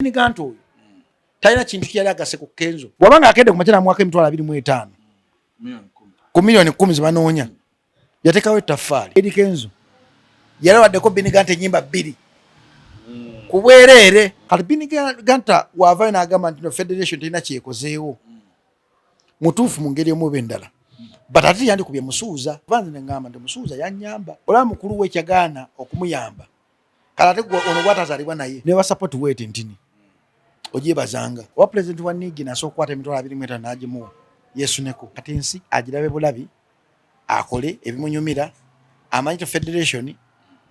Bennie Gunter oyo talina kintu kyali agase ku Kenzo. Bwabanga akedde ku makina mwaka 2025 ku milioni 10 zibanoonya yateekawo ettaffaali. Eddy Kenzo yalawaddeko Bennie Gunter ennyimba 2 ku bwereere. Kati Bennie Gunter wavaayo n'agamba nti no federation terina kyekozeewo mutuufu mu ngeri emu endala, but ate yandikubye musuuza. Banze ne ngamba nti musuuza yannyamba, olaba mukulu we kyagaana okumuyamba, kale ate ono gwatazaalibwa naye ne basapoti weeti ntini ogyebazanga. Owa pulezidenti wa Nigi nasooka okukwata emitwalo 25 n'agimuwa yeesuneko. Kati ensi agirabe bulabi, akole ebimunyumira, amanyi federation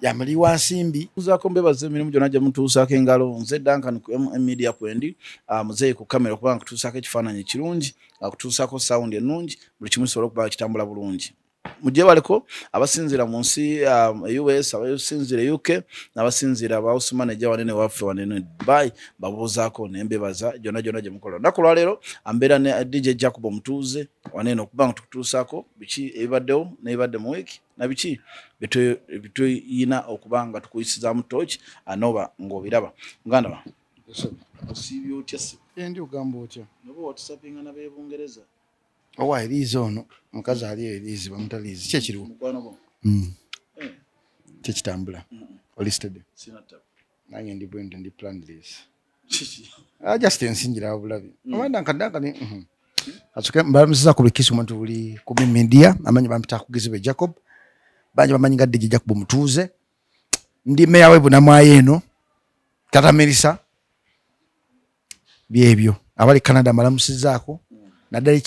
yamuli wa nsimbi. Uzaako mbebaza emirimu gyonna gye mutuusaako engalo. Nze Duncan ku media kwendi, muzeeyi ku kamera okubanga kutuusaako ekifaananyi ekirungi, kutuusaako sound ennungi, buli kimu kisobola okuba kitambula bulungi. Mugyebaleko abasinzira mu nsi US, abasinzira UK, n'abasinzira ba house manager wanene waffe wanene Dubai, babuuzaako nembebaza gyonna gye mukola. Nnaku lwaleero ambeera ne DJ Djjacob Omutuuze wanene okubanga tukutuusaako biki ebibaddewo n'ebibadde mu wiiki na biki bituyina okubanga tukuyisizaamu tooki anoba ng'obiraba. Muganda wa osiibye otya se? Ndi ogamba otya? Noba watusapinga n'Abeebungereza. Owa Eliizi ono mukazi ali Eliizi bamuta Liizi kye kiriwo kye kitambula olisted nange ndi bwende ndi plan this just ensinjira obulabi amanda nkadanga atuke mbalamusiza ku bikisu muntu buli ku media amanyi bampita kugizibe Djjacob banje bamanyi gadde Djjacob Omutuuze ndi meya we bunamwaye eno katamerisa byebyo abali Canada mbalamusizaako naddala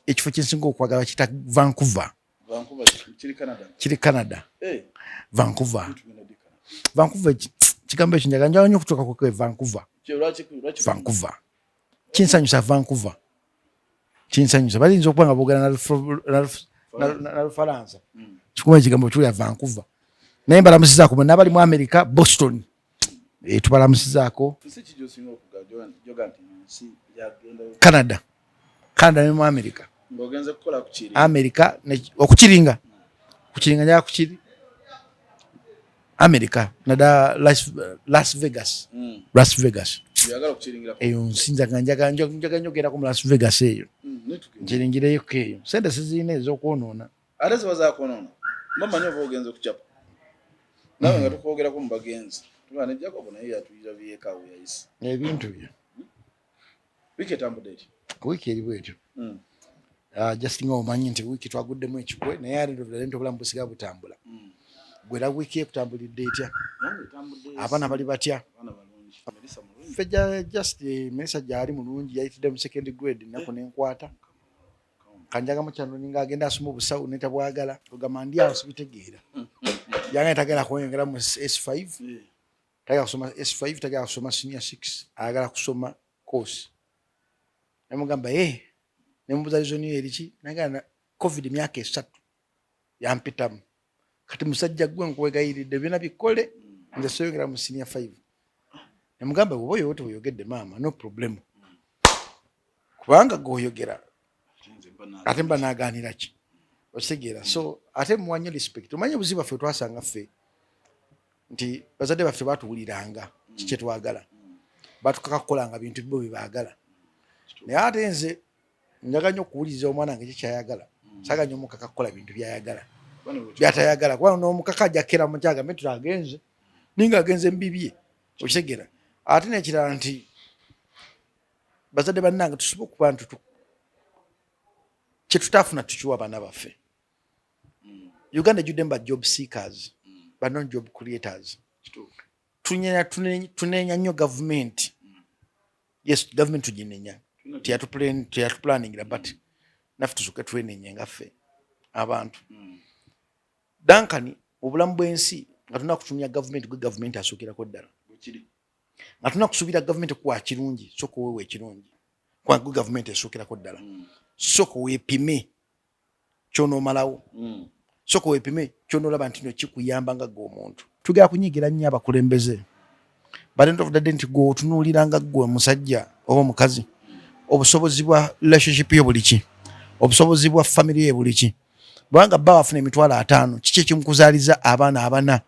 ekifo kyensinga okwagala kita Vancouver kiri Canada. Vancouver kigambo ekyo njaga njala nnyo okutuuka ku Vancouver kinsanyusa. Vancouver kinsanyusa, balinza okuba nga boogera na Lufalansa kikuba ekigambo tuli ya Vancouver naye mbalamusizaako n'abali mu America Boston tubalamusizaako. Canada ne mu America. Ngogenze kukola kuchiri. America okuchiringa nja kuchiri. America nada Las Vegas. Las Vegas. Yagala kuchiringira. Nsinza njaga njogera ku Las Vegas eyo. Njiringire yuko eyo. Sente sizine ez'okwonoona. Ate zibaza kwonoona. Mama nyo vogenze kuchapa. Nawe nga tukogera ku mbagenzi. Tubane Djjacob naye yatuyira byeka we yayisi. Ebintu byo. Wiki tambudeti. Wiki eri bwetyo. Just nga omanyi nti wiki twaguddemu ekikwe naye ate obulamu busiga butambula. Gwera wiki ekutambulidde etya? Abaana bali batya? Ffe just Melissa gyali mulungi yayitidde mu second grade nako nenkwata. Kanjaga mu kyalo ninga agenda asoma obusawo netabwagala. Ogamba ndi awo sibitegeera. Yanga tagala kwongera mu S5. Tagala kusoma S5, tagala kusoma senior 6. Ayagala kusoma course. Namugamba nemubuuza Wesonyiwe Eddy nagana COVID myaka 3 yampitamu. Kati musajja gwe nkwegayiridde byonna bikole nze soyogera mu senior 5. Namugamba oboyo wote oyogedde maama no problem. Kubanga goyogera ate mba naganira ki osegeera. So ate muwanye respect. Omanye obuzibu baffe twasanga ffe nti bazadde baffe batuwuliranga kiki twagala batukakakolanga bintu bibyo byebaagala. Naye ate nze njaga nnyo okuwuliriza omwana wange kyayagala. Saga nnyo omukaka kukola bintu byayagala byatayagala kuba n'omukaka ajjakera mu kyaga mbe tulagenze ninga agenze mbibye okitegeera. Ate n'ekirala nti bazadde bannange tusobola okuba nti kye tutaafuna tukiwa abaana baffe. Uganda ejjudde ba job seekers but not job creators. Tunenya nnyo government. Yes, government tujinenya. Planning but naffe tusuke twenenye ngaffe abantu. Dankani obulamu bw'ensi nga tulina kutumya government asookirako ddala. Nga tulina kusuubira government kwa kirungi sooka weewa ekirungi kwa government esookirako ddala. Sooka weepime ky'onoomalawo. Sooka weepime ky'onoolaba nti kikuyamba nga gwe omuntu. Tugera kunyigira nnyo abakulembeze. But end of the day nti gwe otunuulira nga gwe omusajja oba omukazi obusobozi bwa relationship yo buliki, obusobozi bwa family ye buliki. Bwanga bba wafuna emitwalo 5 kiki ekimukuzaaliza abaana abana.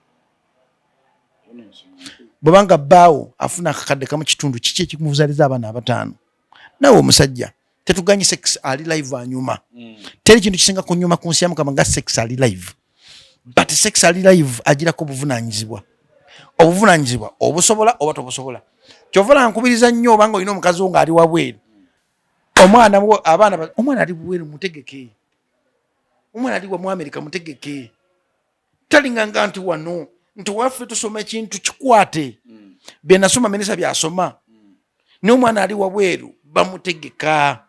bwanga bbaawo afuna akakadde kamu kitundu kiki ekimuzaliza abaana abataano nawe omusajja tetuganye sex ali live anyuma teri kintu kisinga kunyuma ku nsi ya Mukama nga sex ali live but sex ali live agirako obuvunanyizibwa obusobola oba tobusobola kyovala nkubiriza nnyo obanga olina omukazi wo ng'ali wabweru omwana ali bweru mutegeke omwana ali wa mu America mutegeke talinganga nti wano nti waffe tusoma ekintu kikwate bye nasoma minisa byasoma n'omwana ali wabweru bamutegeka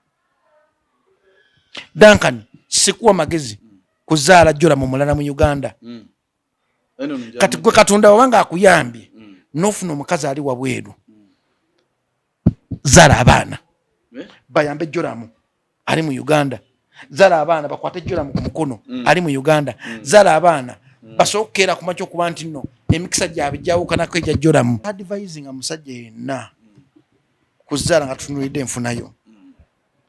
Duncan sikuwa magezi kuzaala jjola mu mulala mu Uganda kati gwe Katonda wabanga akuyambye n'ofuna omukazi ali wabweru zaala abaana bayambe jjolamu ali mu Uganda zaala abaana bakwate jjolamu ku mukono ali mu Uganda zaala abaana basookera ku makyo okuba nti nno emikisa gyabwe gyawukanako egya jjolamu advising omusajja yenna kuzaala nga tutunulidde enfunayo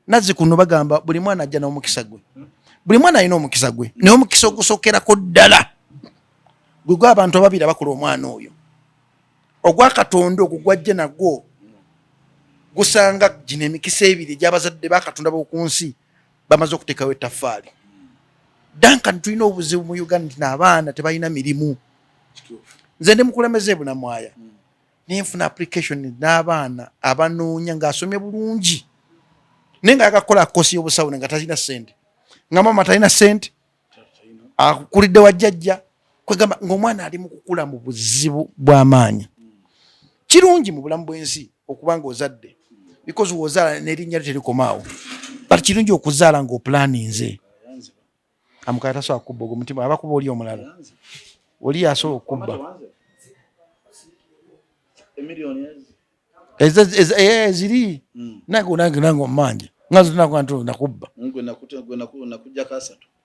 nazzi kuno bagamba buli mwana ajja n'omukisa gwe buli mwana alina omukisa gwe naye omukisa ogusookerako ddala gwe gw'abantu ababiri abakola omwana oyo ogwa Katonda ogwo gwajja nagwo gusanga gino emikisa ebiri egy'abazadde ba Katonda b'oku nsi bamaze okuteekawo ettaffaali Duncan tulina obuzibu mu Uganda nti n'abaana tebalina mirimu nze ndi mukulembeze bunamwaya nenfuna application n'abaana abanoonya ng'asomye bulungi naye nga yagakola kosi y'obusawo nga talina ssente nga mama talina ssente akukulidde wa jjajja kwegamba ng'omwana ali mu kukula mu buzibu bw'amaanyi kirungi mu bulamu bw'ensi okuba ng'ozadde because w'ozaala n'erinnya terikomawo but kirungi okuzaala ng'opulaninze amukaya tasobola kubba ogwo mutima abakuba oli omulala oli asobola okubba ziri nange omanje ngazo tunakuba nakubba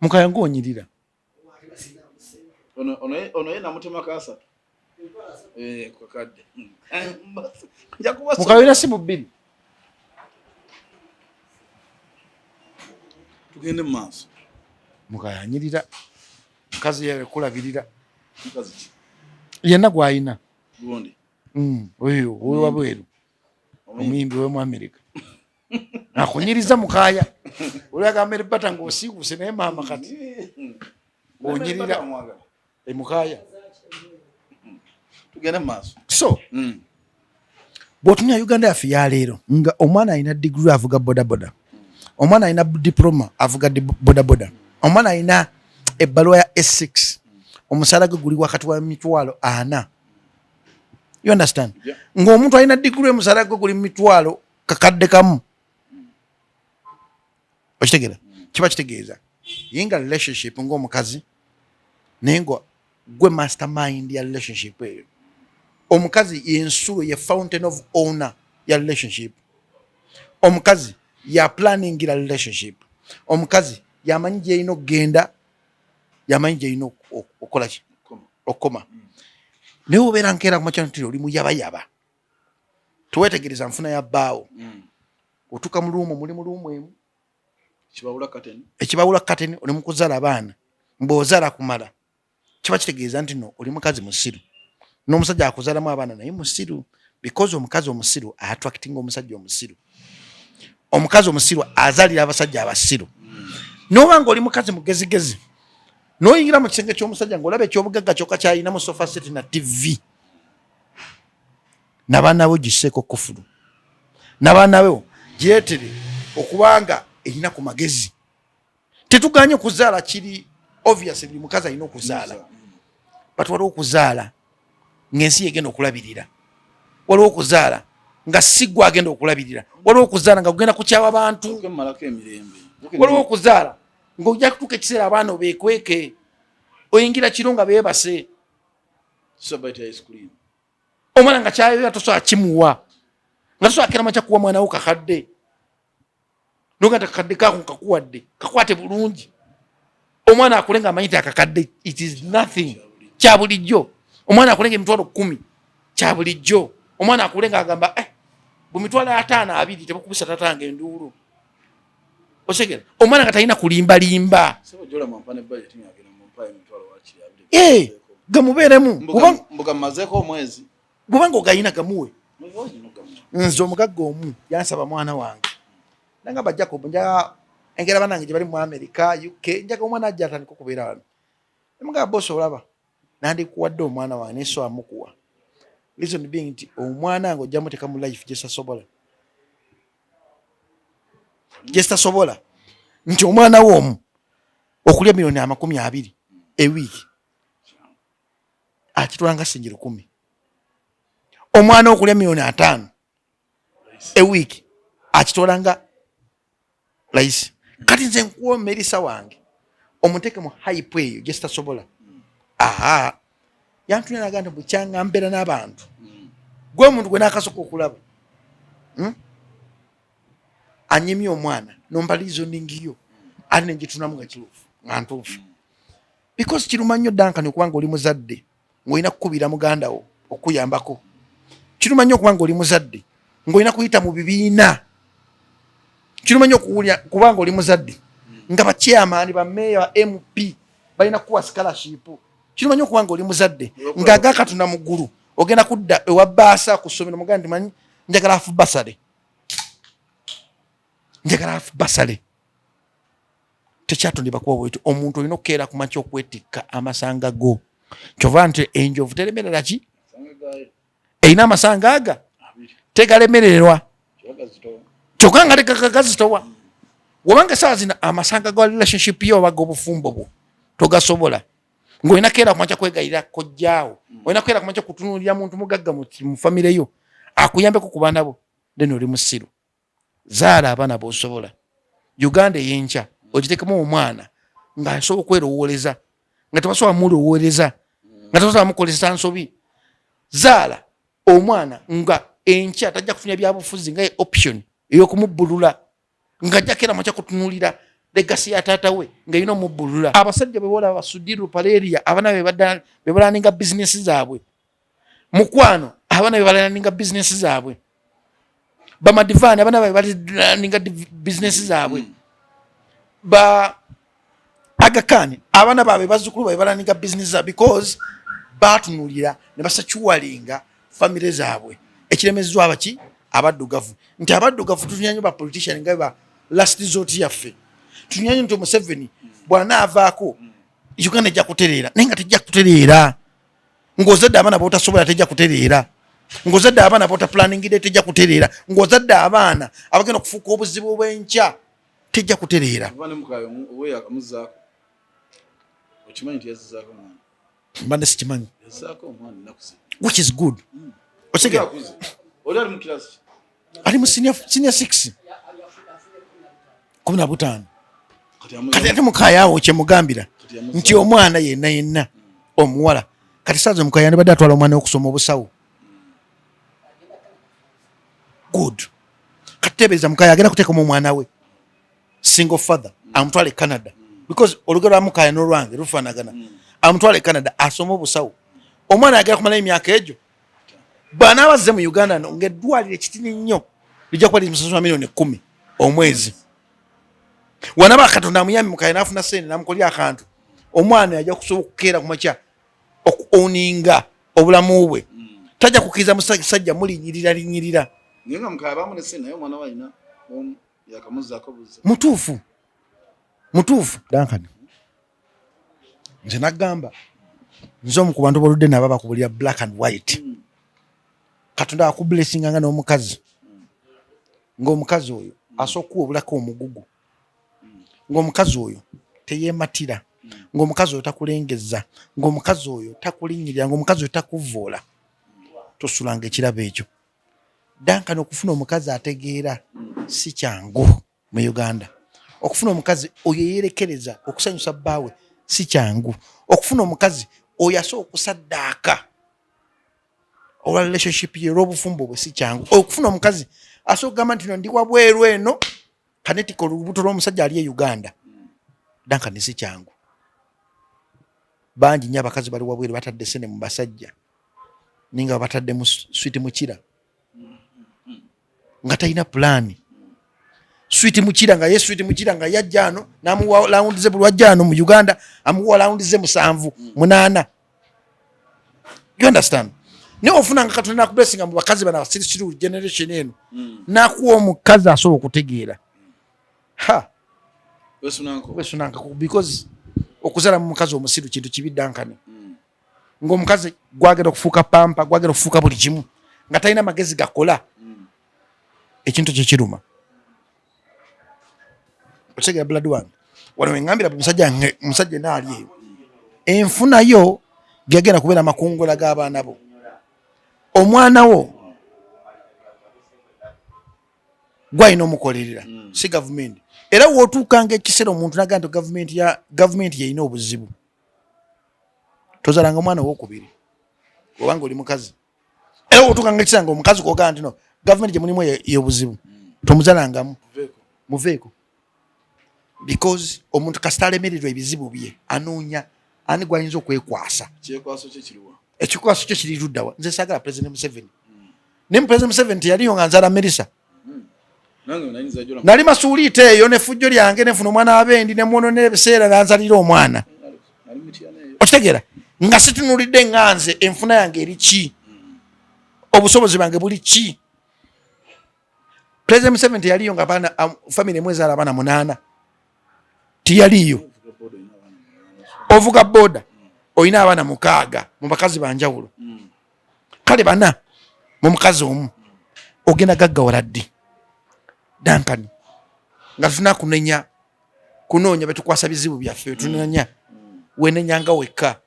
mukaya ng'onyirira mukaya olina simu bbiri tugende maaso mukaya anyirira mukazi yawe kulabirira yenna gwayina oyo wabweru omuyimbi we mu America akunyiriza mukaya oli agamba eribata ng'osiibuse naye maama kati onyirira mukaya tugende maaso so bw'otunya Uganda yaffe ya leero nga omwana alina digiri avuga bodaboda omwana alina diploma avuga bodaboda omwana alina ebbaluwa ya S6 omusaala gwe guli wakati wa mitwalo 4 you understand ng'omuntu alina digiri omusaala gwe guli mitwalo kakadde kamu okitegeera kiba kitegeeza yinga relationship ng'omukazi naye nga gwe mastermind ya relationship eyo omukazi yensulo ye fountain of honor ya relationship omukazi ya planning la relationship omukazi yamanyi gyeyina okugenda yamanyi gyeyina okukola ki okukoma naye obeera nkeera ku makya nti oli muyabayaba tuwetegereza nfuna ya bbaawo otuuka mu luumu muli mu luumu emu ekibawula kateni oli mu kuzaala abaana mbw'ozaala kumala kiba kitegeeza nti no oli mukazi musiru n'omusajja akuzaalamu abaana naye musiru because omukazi omusiru attracting omusajja omusiru omukazi omusiru azalira abasajja abasiru noba nga oli mukazi mugezigezi noyingira mu kisenge ky'omusajja ng'olaba ekyobugagga kyokka kyalina mu sofa set na TV n'abaana bo giseeko kufulu n'abaana bo gyetere okubanga erina ku magezi tetuganye okuzaala kiri obviously buli mukazi alina okuzaala but waliwo okuzaala ng'ensi yegenda okulabirira waliwo okuzaala nga siggwa agenda okulabirira waliwo okuzaala nga kugenda kukyawa abantu waliwo okuzaala ng'ojja kutuuka ekiseera abaana obeekweke oyingira kiro nga beebase omwana nga kyayoya tosobola kimuwa nga tosobola kera kyakuwa mwana wo kakadde noga nti akakadde kako nkakuwadde kakwate bulungi omwana akule nga amanyi ti akakadde it is nothing kya bulijjo omwana akule nga emitwalo 10 kya bulijjo omwana akule nga agamba bu mitwalo 5-2 tebakubisa tatanga enduulu osekera omwana nga talina kulimbalimba gamubeeremu mbuga mazeko omwezi bwanga ogayina gamuwe nze omugagga omu yansaba mwana wange nangamba Jacob nja engera banange gye bali mu America UK njaga omwana ajja atandika okubeera wano nemugamba boss olaba nandikuwadde omwana wange neso amukuwa reason being nti omwana ngo ojja muteka mu life gye sobola nti omwana w'omu okulya milioni 20 a week akitwanga sinjiro 10 omwana okulya milioni 5 a week akitwanga laisi kati nze nkuwa Melissa wange omuteke mu hype eyo gye tasobola yantu naganda bukyanga mbera n'abantu gwe omuntu gwe nakasoka okulaba anyimye omwana nombalizo ndingiyo ali nenjitunamu nga kirufu nga ntuufu because kiruma nnyo Duncan okubanga oli muzadde ng'olina kukubira muganda wo okuyambako kiruma nnyo okubanga oli muzadde ng'olina kuyita mu bibiina kiruma nnyo kubanga oli muzadde nga bachairman bameya ba MP balina kuwa scholarship kiruma nnyo kubanga oli muzadde ng'aga katuna mu ggulu ogenda kudda ewa baasa ku ssomero muganda manyi njagala afu basale tekyatondebwa kuba bwetu omuntu olina okukeera ku makya okwetikka amasanga go kyova nti enjovu teremerera ki erina amasanga aga tegalemererwa kyokka nga tegagazitowa wabanga sawa zina amasanga ga relationship yo obaga obufumbo bwo togasobola ng'olina keera ku makya kwegayira kojjaawo olina kukeera ku makya kutunuulira muntu mugagga mu famire yo akuyambeko ku baana bo then oli musiru zaala abaana b'osobola Uganda ey'enkya ogiteekemu omwana ng'asobola okwerowooleza nga tebasobola mulowooleza nga tebasobola mukolesa nsobi zaala omwana nga enkya tajja kufunya byabufuzi nga option ey'okumubbulula ng'ajja keera makya kutunuulira legasi ya taata we ng'erina omubbulula abasajja bewola basudiru paleria abaana be balaninga bizinesi zaabwe mukwano abaana be balaninga bizinesi zaabwe bamadivaani abaana be balaninga bizinesi zaabwe agakani abaana baabwe bazzukulu baabwe balaninga bizinesi zaabwe because batunuulira ne basakyuwalinga famire zaabwe ekiremezebwa abaki abaddugavu nti abaddugavu tutunyanyo ba politician nga ba last resort yaffe tunyanyo nti Museveni bw'anaavaako Uganda ejja kutereera naye nga tejja kutereera ng'ozadde abaana b'otasobola tejja kutereera ng'ozadde abaana b'otaplaningire tejja kutereera ng'ozadde abaana abagenda okufuuka obuzibu bw'enkya tejja kutereera mbadde sikimanyi which is good ali mu senior 6 15 kati ate Mukaya awo kyemugambira nti omwana yenna omuwala kati saazo Mukaya nibadde atwala omwana okusoma obusawo good kati tebeeza Mukaya agenda kuteekamu omwana we single father amutwale Canada because olugero lwa Mukaya n'olwange lufaanagana amutwale Canada asome obusawo omwana agenda kumala emyaka egyo bw'anaaba azze mu Uganda ng'eddwaliro ekitini nnyo lijja kuba limusasula milioni 10 omwezi wanaba Katonda amuyambi Mukaya n'afuna sente n'amukolera akantu omwana yajja kusobola okukeera ku makya okuoninga obulamu bwe tajja kukkiriza musajja mulinyirira mutuufu Duncan nze nagamba nze omu ku bantu b'oludde nabo bakubulira black and white Katonda akublessinganga n'omukazi ng'omukazi oyo asobola okuwa obulako omugugu ng'omukazi oyo teyeematira ng'omukazi oyo takulengeza ng'omukazi oyo takulinyirira ng'omukazi oyo takuvoola tosulanga ekirabo ekyo Duncan okufuna omukazi ategeera si kyangu mu Uganda okufuna omukazi oyo yeerekereza okusanyusa bbaawe si kyangu okufuna omukazi oyo asobola okusaddaaka olwa relationship ye olw'obufumbo bwe si kyangu okufuna omukazi asobola okugamba nti no ndi wabweru eno kanetika olubuto lw'omusajja ali e Uganda Duncan si kyangu bangi nnyo abakazi bali wabweru batadde sene mu basajja ninga batadde mu switi mukira nga talina pulaani switi mukira nga ye switi mukira nga yajja ano n'amuwa laundize buli wajja ano mu Uganda amuwa laundize 7 8 you understand ne ofunanga Katonda akublessinga mu bakazi bana basiriru generation eno nakuwa omukazi asobola okutegeera Wesunanka because okuzala mu mukazi omusiru kintu kibi dankane ng'omukazi gwagera okufuuka pampa gwagera okufuuka buli kimu nga talina magezi gakola ekintu kyekiruma otegera blood wange wano wengambira musajja naali eyo enfuna yo gyagenda kubeera makungola g'abaana bo omwana wo gwalina omukolerera si gavumenti era wootuukanga ekiseera omuntu naga nti gavumenti yeyina obuzibu tozalanga omwana wokubiri obanga oli mukazi era wootuukanga ekiseera nga omukazi kogaa nti no gavumenti gye mulimu y'obuzibu tomuzalangamu muveeko because omuntu kasita alemererwa ebizibu bye anoonya ani gwayinza okwekwasa ekikwaso kyo kiri luddawa nze saagala President Museveni ne President Museveni teyaliyo nga nzala Merisa nali masuuliite eyo nefujjo lyange nefuna omwana wabendi nemwononera ebiseera nanzalira omwana okitegeera nga situnulidde nga nze enfuna yange eri ki obusobozi bwange buli ki President Museveni teyaliyo nga abaana family emwezaala abaana 8 tiyaliyo ovuga boda oyina abaana 6 mu bakazi banjawulo kale 4 mu mukazi omu ogenda gaggawala ddi dankani nga tuna kunoonya betukwasa bizibu byaffe tunanya wenenyanga wekka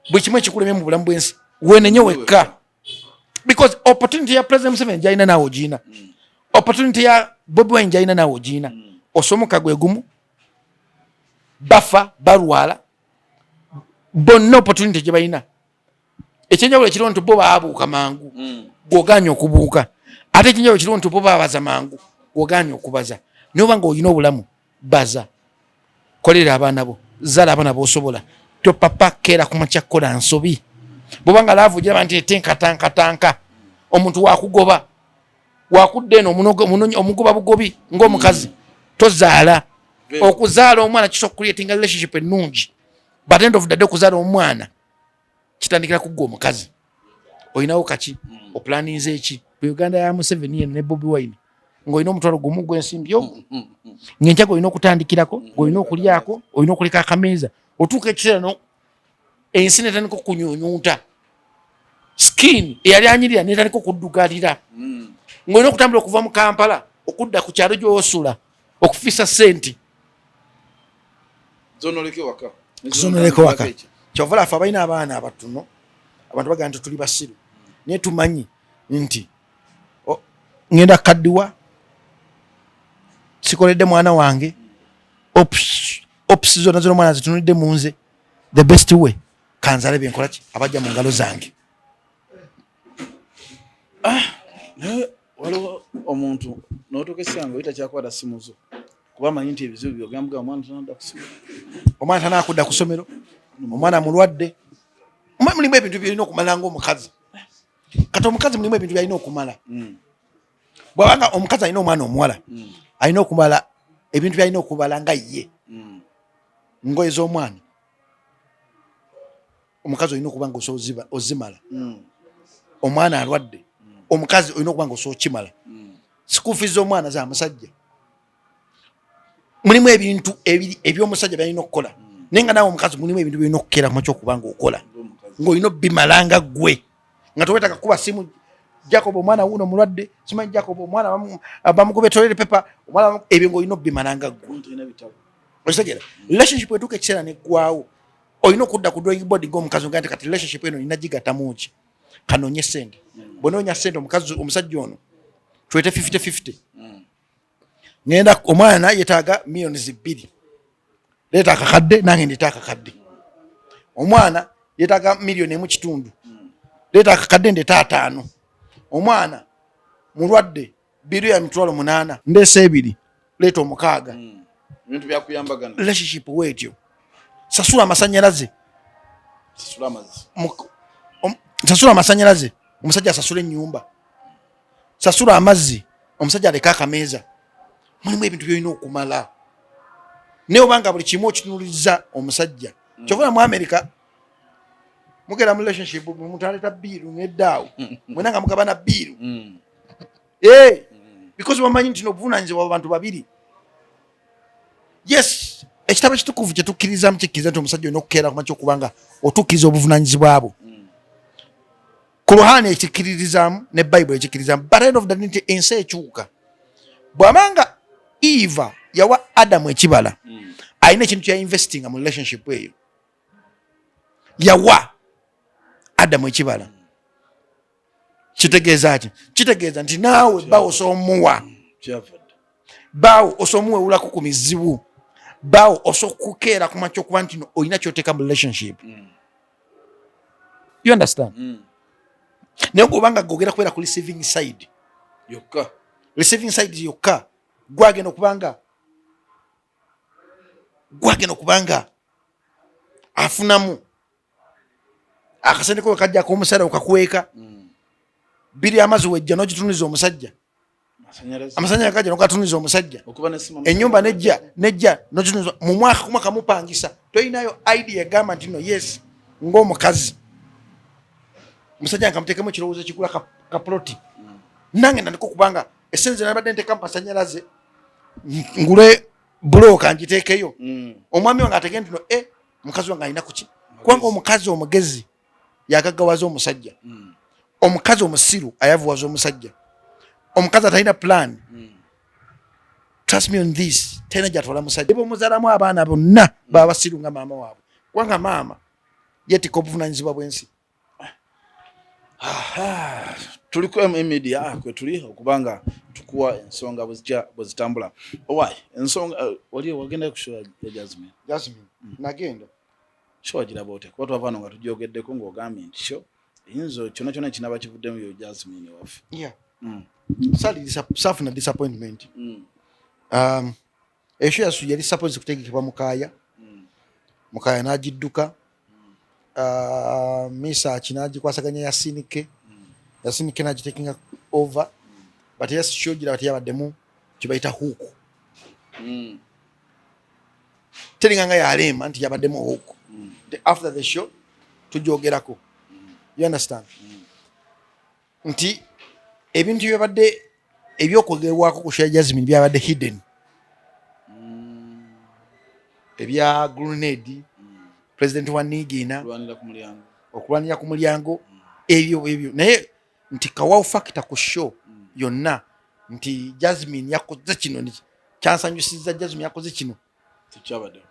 bwe kimwe kikuleme mu bulamu bwensi wenenye wekka because opportunity ya President Museveni jaina nawo jina opportunity ya Bobi Wine jaina nawo jina osomoka gwe gumu bafa barwala bonna opportunity gye balina ekyenjawulo ekiriwo nti bo baabuuka mangu gwoganya okubuuka ate ekyenjawulo ekiriwo nti bo baabaza mangu gwoganya okubaza naye obanga olina obulamu baza kolera abaana bo zala abaana b'osobola topapa keera ku makya kukola nsobi bwobanga laavu giraba nti etenkatankatanka omuntu wakugoba wakudde eno omugoba bugobi ng'omukazi tozaala okuzaala omwana kisobola okucreatinga relationship ennungi but end of the day okuzaala omwana kitandikira kuggwa omukazi olinawo kaki opulaninze eki Uganda ya Museveni ne Bobi Wine ng'olina omutwalo gumu gw'ensimbyo ng'enkyago olina okutandikirako ng'olina okulyako olina okuleka akameeza otuuka ekiseera no ensi netandika okunyuunyuuta skin eyali anyirira netandika okuddugalira ng'olina okutambula okuva mu Kampala okudda ku kyalo gy'osula okufisa senti zonoleke waka kyovala afe abalina abaana abatono abantu bagamba nti tuli basiru naye tumanyi nti ngenda kaddiwa sikoledde mwana wange ops zonna omwana zitunulidde mu nze the best way kanzale byenkola ki abajja mu ngalo zange waliwo omuntu n'otuuka essanga oyita kyakwata simu zo kuba amanyi nti ebizibu byogambga omwana tanadda ku ssomero omwana tanaakudda ku ssomero omwana mulwadde mulimu ebintu byolina okumala ng'omukazi kati omukazi mulimu ebintu byalina okumala bwabanga omukazi alina omwana omuwala alina okumala ebintu byalina okubala nga ye ngoye z'omwana omukazi olina okuba nga osobola ozimala omwana alwadde omukazi olina okuba nga osobola kimala school fees z'omwana za musajja mulimu ebintu ebyomusajja byalina okukola naye nga naawe omukazi mulimu ebintu byolina okukeera kumakyo okuba nga okola ng'olina obimalanga ggwe nga towetaka kuba simu Djjacob omwana wuno mulwadde simanyi Djjacob omwana bamugobye toilet paper omwana ebyo ng'olina obimalanga ggwe okitegera relationship etuuka ekiseera neggwawo olina okudda ku drawing board ng'omukazi nga nti kati relationship eno nina gigattamu ki kanoonye ssente bw'onoonya ssente omusajja ono tuwete 50-50 ngenda omwana yetaaga millions 2 leeta akakadde nange ndeeta akakadde omwana yetaaga $1.5 leeta akakadde ndeeta 5 omwana mulwadde biru ya $8 ndeesa 2 leeta 6 ebintu byakuyambagana relationship wetyo sasula amasanyalaze sasula amasanyalaze omusajja asasula ennyumba sasula amazzi omusajja aleka akameeza mulimu ebintu byolina okumala naye obanga buli kimu okitunuliriza omusajja kyovula mu America mugera mu relationship omuntu aleta biiru ng'eddaawo mwena nga mugabana biiru because bamanyi nti n'obuvunaanyizibwa abantu babiri. Yes, ekitabo ekitukuvu kye tukkirizamu kikkiriza nti omusajja olina okukeera kumakya okubanga otukkiriza obuvunaanyizibwa bwo. Kuruhani ekikkiririzaamu ne Bayibuli ekikkiririzaamu. But end of the day nti ensi ekyuka. Bw'amanga Eva yawa Adamu ekibala alina ekintu kya investinga mu relationship eyo. Yawa Adamu ekibala. Kitegeeza ki? Kitegeeza nti naawe bawo osoomuwa. Bawo osoomuwewulako ku mizibu. Bawo osokukeera ku makya okuba nti olina ky'oteeka mu relationship. You understand? Naye ng'obanga gogera kubeera ku receiving side yokka. Receiving side yokka gwagenda okubanga afunamu akasente ko kajja k'omusala okakweka biri amazzi wejja n'ogituniza omusajja amasanyalaze kajja n'okatuniza omusajja ennyumba nejja n'ogituniza mu mwaka mupangisa toyinayo idea egamba nti no yes ng'omukazi musajja nkamuteekemu ekirowoozo ekigula kapuloti nange ndandika okubanga essenze nabadde nteeka mu masanyalaze ngule bulooka ngiteekeyo omwami wange ategee nti no mukazi wange alina kuki kubanga omukazi omugezi yagaggawaza omusajja omukazi omusiru ayavuwaza omusajja omukazi atalina plan trust me on this tena gyatwala musajja omuzaalamu abaana bonna baba basiru nga maama waabwe kubanga maama yeetika obuvunaanyizibwa bw'ensi. Tuliko media kwe tuli okubanga tukuwa ensonga bwezitambula. Why ensonga wali wagenda ku show ya Jasmine nagenda show agiraba ote kuba twavano nga tujogeddeko ng'ogambye nti show eyinza kyona kinaba kivuddemu yo Jasmine waffe. Safuna disappointment. Esho yasu yali supposed kutegekebwa Mukaya n'agidduka. Misa kinagikwasaganya Yasinike n'agitaking over but yes show gira bati yabaddemu kibayita huku teringanga yalema nti yabaddemu huku after the show tujogerako. You understand? Nti ebintu byabadde ebyokogerwako ku show Jasmine byabadde hidden. Ebya grenade President wa Nigina okulwanira ku mulyango ebyo naye nti kawaw factor ku show yonna nti Jasmine yakoze kino kyansanyusiza Jasmine yakoze kino tikyabadde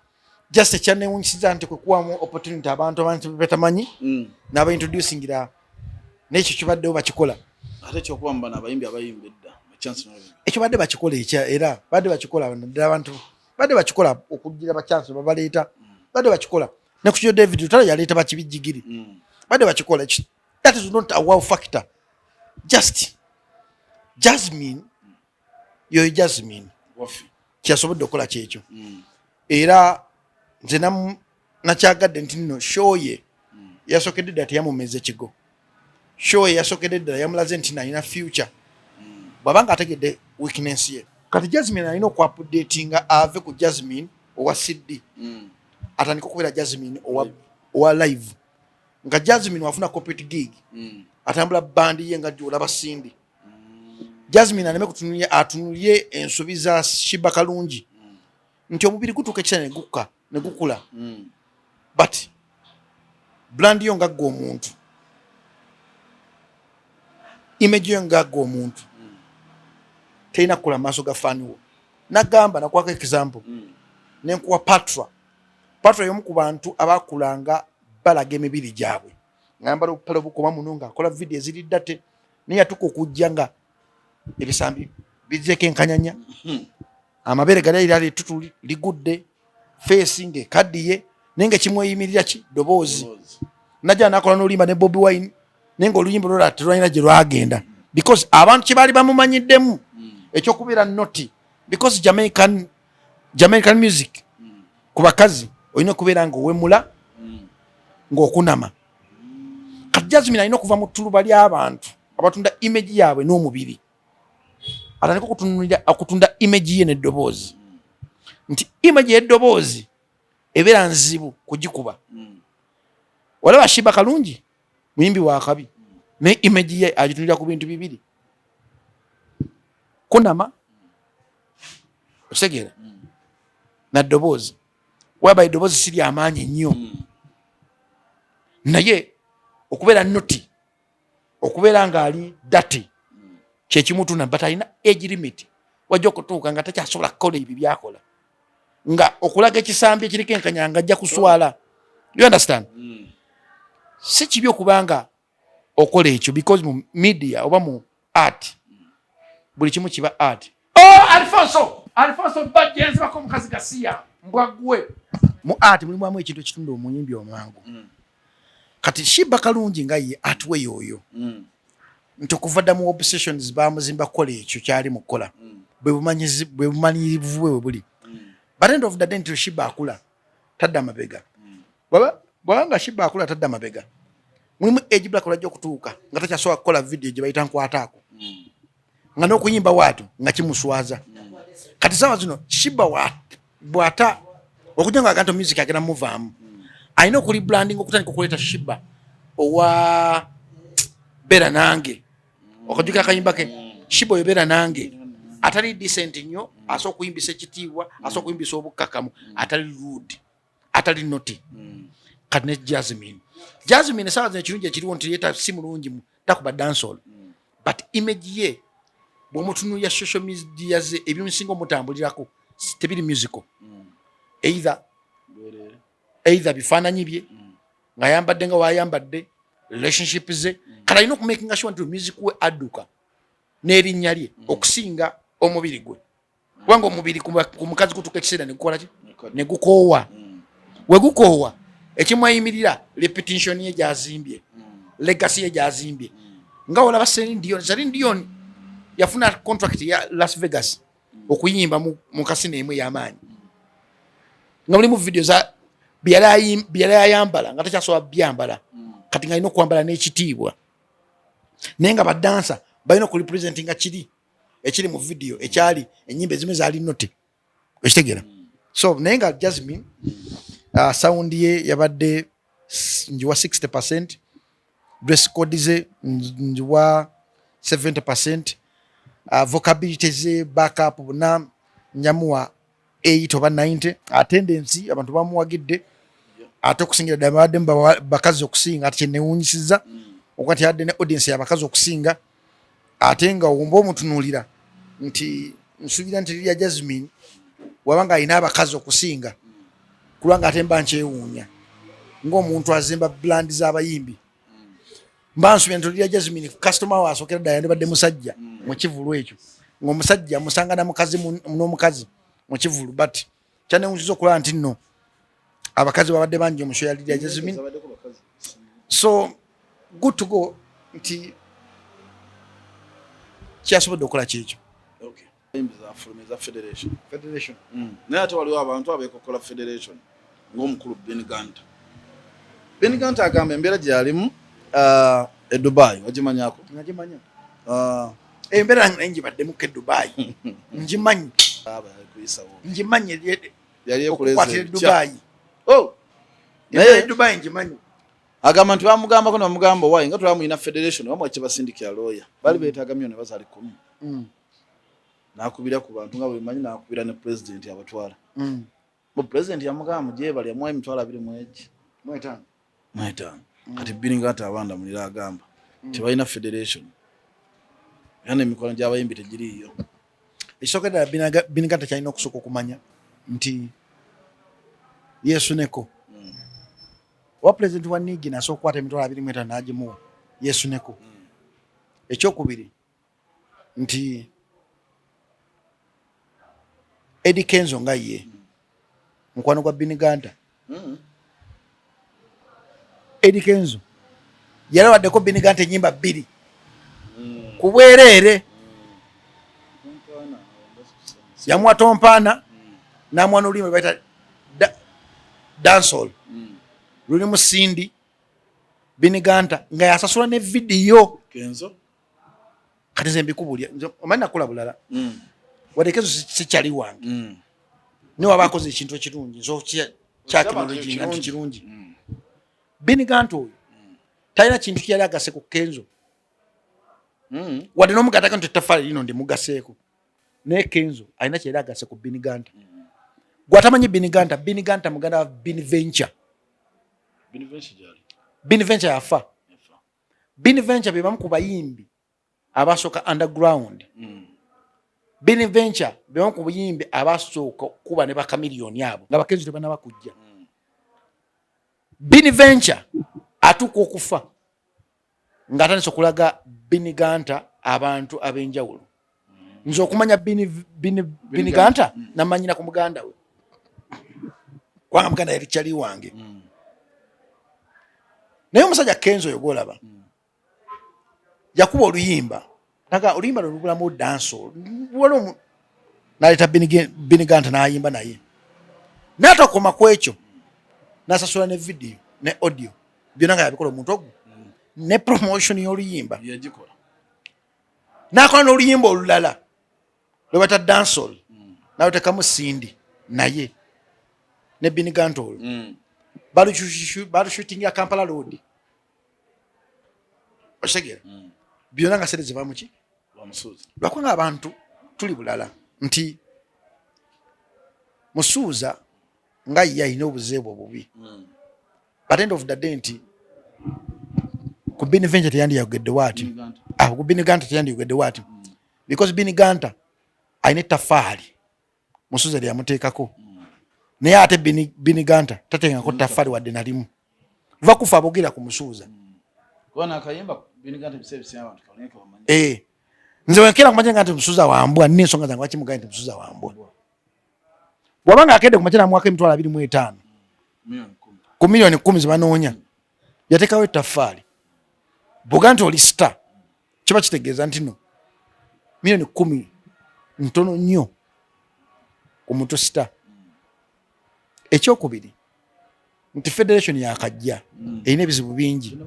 just ekyanewunyisiza nti kwekuwamu opportunity abantu betamanyi n'aba introducingira n'ekyo kibaddewo bakikola ate kyokuwamba n'abayimbi abayimbidda chance ekyo badde bakikola era badde bakikola abantu badde bakikola okugira bachance babaleeta badde bakikola nekusho David Utara yaleeta bakibijigiri badde bakikola. That is not a wow factor. Just Jasmine yo Jasmine kyasobodde okukola kyekyo era nze nakyagadde nti nno show ye yasokedde ddala teyamumeza ekigo. Show ye yasokedde ddala yamulaze nti nalina future bw'abanga ategedde weakness ye. Kati Jasmine alina okuupdatinga ave ku Jasmine owa CD atandika okubeera Jasmine owa live nga Jasmine wafuna corporate gig atambula bandi ye nga olaba Cindy. Jasmine aneme kutunulya atunulye ensobi za Shiba Kalungi nti omubiri gutuuka ekisana ne gukula but brand yo nga gwo omuntu image yo nga gwo omuntu teina kula maaso ga faniwo. Nagamba nakwaka example nenkuwa Patra y'omu ku bantu abakulanga balaga emibiri gyabwe ngamba okupala obukoma muno nga akola video eziriddate naye yatuka okujja nga ebisambi bizeko enkanyanya amabere gali tutuli ligudde face ng'ekaddiye naye nga kimweyimirira ki ddoboozi najja nakola n'olimba ne Bobi Wine naye nga oluyimba lwola terwalina gye lwagenda because abantu kye baali bamumanyiddemu ekyokubeera noti because Jamaican music ku bakazi olina okubeera ng'owemula ng'okunama. Kati Jasmine alina okuva mu ttuluba ly'abantu abatunda image yaabwe n'omubiri atandika okutunda image ye n'eddoboozi nti image y'eddoboozi ebeera nzibu kugikuba olaba Shiba kalungi muyimbi wa kabi ne image ye agitunira ku bintu bibiri kunama osegera na dobozi waba idobozi siri amaanyi nnyo naye okubeera noti okubeera nga ali dati kyekimutuna but alina age limit wajja okutuuka nga takyasobola kukola ebyo byakola nga okulaga ekisambi ekiriko enkanyanga ajja kuswala. You understand? Si kibi okubanga okola ekyo because mu media oba mu art buli kimu kiba art. Alfonso bagenzi bako mukazi gasiya mbwagwe mu art mulimu amu ekintu ekitunda omuyimbi omwangu kati Shiba kalungi nga ye atwe yoyo nti okuva dda mu obsessions bamuzimba kukola ekyo kyali mu kukola bwe bumanyirivu bwe buli but end of the day nti Shiba akula tadda mabega bwanga Shiba akula tadda mabega mulimu age black olajja okutuuka nga takyasobola kukola video gye bayita nkwataako nga n'okuyimba watu nga kimuswaza kati sawa zino Shiba bwata okujja nga aganto music agenda muvaamu alina okuli branding okutandika okuleeta Shiba owa bera nange okujjuka akayimba ke Shiba oyo bera nange atali decent nnyo asobola okuyimbisa ekitiibwa asobola okuyimbisa obukkakamu atali rude atali noti kati ne Jasmine sawa zino ekirungi ekiriwo nti yeeta si mulungi takuba dancehall but image ye bw'omutunuulira social media ze ebimusinga omutambulirako tebiri musical either bifaananyi bye ng'ayambadde nga wayambadde relationship ze kale alina okumakinga sure nti music we adduka n'erinnya lye okusinga omubiri gwe kubanga omubiri ku mukazi gutuuka ekiseera negukola ki negukoowa we gukoowa ekimwayimirira repetition ye gyazimbye legacy ye gyazimbye nga olaba Celine Dion yafuna contract ya Las Vegas okuyimba mu kasino emu y'amaanyi nga mulimu video za byala yayambala nga takyasobola byambala kati nga alina okwambala n'ekitiibwa naye nga badansa balina okurepresentinga ekiri mu video ekyali ennyimba ezimu zaali noti ekitegeera so naye nga Jasmine sound ye yabadde njiwa 60% dress code ze njiwa 70%, vocability ze backup buna nyamuwa 8 oba 90. Attendance abantu bamuwagidde ate okusingira dabadde bakazi okusinga ate newunyisiza okwati hadde ne audience y'abakazi okusinga ate nga wumba omutunuulira nti nsubira nti lya Jasmine wabanga alina abakazi okusinga kulanga ate mba nkyewuunya ng'omuntu azimba brand z'abayimbi mba nsubira nti lya Jasmine customer waasokera ddala yandibadde musajja mu kivulu ekyo ng'omusajja musanga na mukazi n'omukazi mu kivulu but kyanewunyiza okulaba nti nno abakazi babadde bangi omusho ya Lydia Jasmine so good to go nti kyasobodde okukola kyekyo. Federation. Naye ate waliwo abantu abeekokola federation ng'omukulu Bennie Gunter agamba embeera gyalimu e Dubai wagimanyako? Nagimanya. Embeera ngibaddemu ke Dubai ngimanyi. Ngimanyi yali ekuleze Dubai. Naye Dubai ngimanyi. Agamba nti bamugambako namugamba wayi nga tulamuyina federation bamwe kibasindikira lawyer bali beetaaga million bazali 10. Nakubira ku bantu nga bwemanyi nakubira ne president yabatwala. Bo president yamugamba gyebali amwaye mitwala 2 mwetano. Kati Bennie Gunter abanda mulira agamba tebalina federation. Yana emikono gy'abayimbi tegiriyo. Ekisookedde Bennie Gunter kyalina okusooka okumanya nti Yesu neko wa president wa Nigi na sokwata emitwala 25 n'agimuwa Yesu neko. Ekyokubiri nti Eddy Kenzo nga ye mukwano gwa Bennie Gunter. Eddy Kenzo yalawaddeko Bennie Gunter ennyimba 2 ku bwereere yamuwa tompaana n'amuwa n'olulimi lwe bayita dancehall lulimu Sindi Bennie Gunter nga yasasula ne video Kenzo kati nze mbikubulya omanyi nakola bulala wadde Kenzo sikyali wange ne waba akoze ekintu ekirungi so kya teknology nga kirungi Bennie Gunter oyo talina kintu kyali agase ku Kenzo wadde n'omugataka nti ettaffaali lino ndimugaseeko naye Kenzo alina kyali agase ku Bennie Gunter. Gwatamanyi Bennie Gunter muganda wa Bennie Venture. Bennie Venture yafa. Bennie Venture be bamu ku bayimbi abasooka underground. Bennie Venture be bamu ku bayimbi abasooka kuba ne bakamiliyoni abo nga bakenzo tebanaba kujja. Bennie Venture atuuka okufa ng'atandise okulaga Bennie Gunter abantu ab'enjawulo. Nze okumanya Bennie Gunter namanyina ku muganda we. Kubanga muganda yali kyali wange. Naye omusajja Kenzo oyo gw'olaba yakuba oluyimba naga oluyimba lulubulamu danso n'aleeta Bennie Gunter n'ayimba naye n'atakoma ku ekyo n'asasula ne video ne audio byonna nga yabikola omuntu ogwo ne promotion y'oluyimba n'akola n'oluyimba olulala lwe bata dancehall n'alutekamu Sindi naye ne Bennie Gunter oyo balushootingira Kampala Road okitegera byonna nga sente ziva mu ki lwakuba abantu tuli bulala nti Musuuza nga ye alina obuzeebu obubi but end of the day nti ku Bennie Venture teyandiyogedde waati ku Bennie Gunter teyandiyogedde waati because Bennie Gunter alina ettaffaali Musuuza lyamuteekako naye ate Bennie Gunter tateekako ttaffaali wadde nalimu va kufa abogera ku Musuuza. Nze wenkera kumanya nga nti Musuuza wambwa nina ensonga zange lwaki mugaye nti Musuuza wambwa. Bw'abanga akedde kumanya mwaka 2025 ku miliyoni 10 zebanoonya yateekawo ettaffaali bw'ogaa nti oli star kiba kitegeeza nti no miliyoni 10 ntono nnyo ku muntu star. Ekyokubiri nti federation yakajja erina ebizibu bingi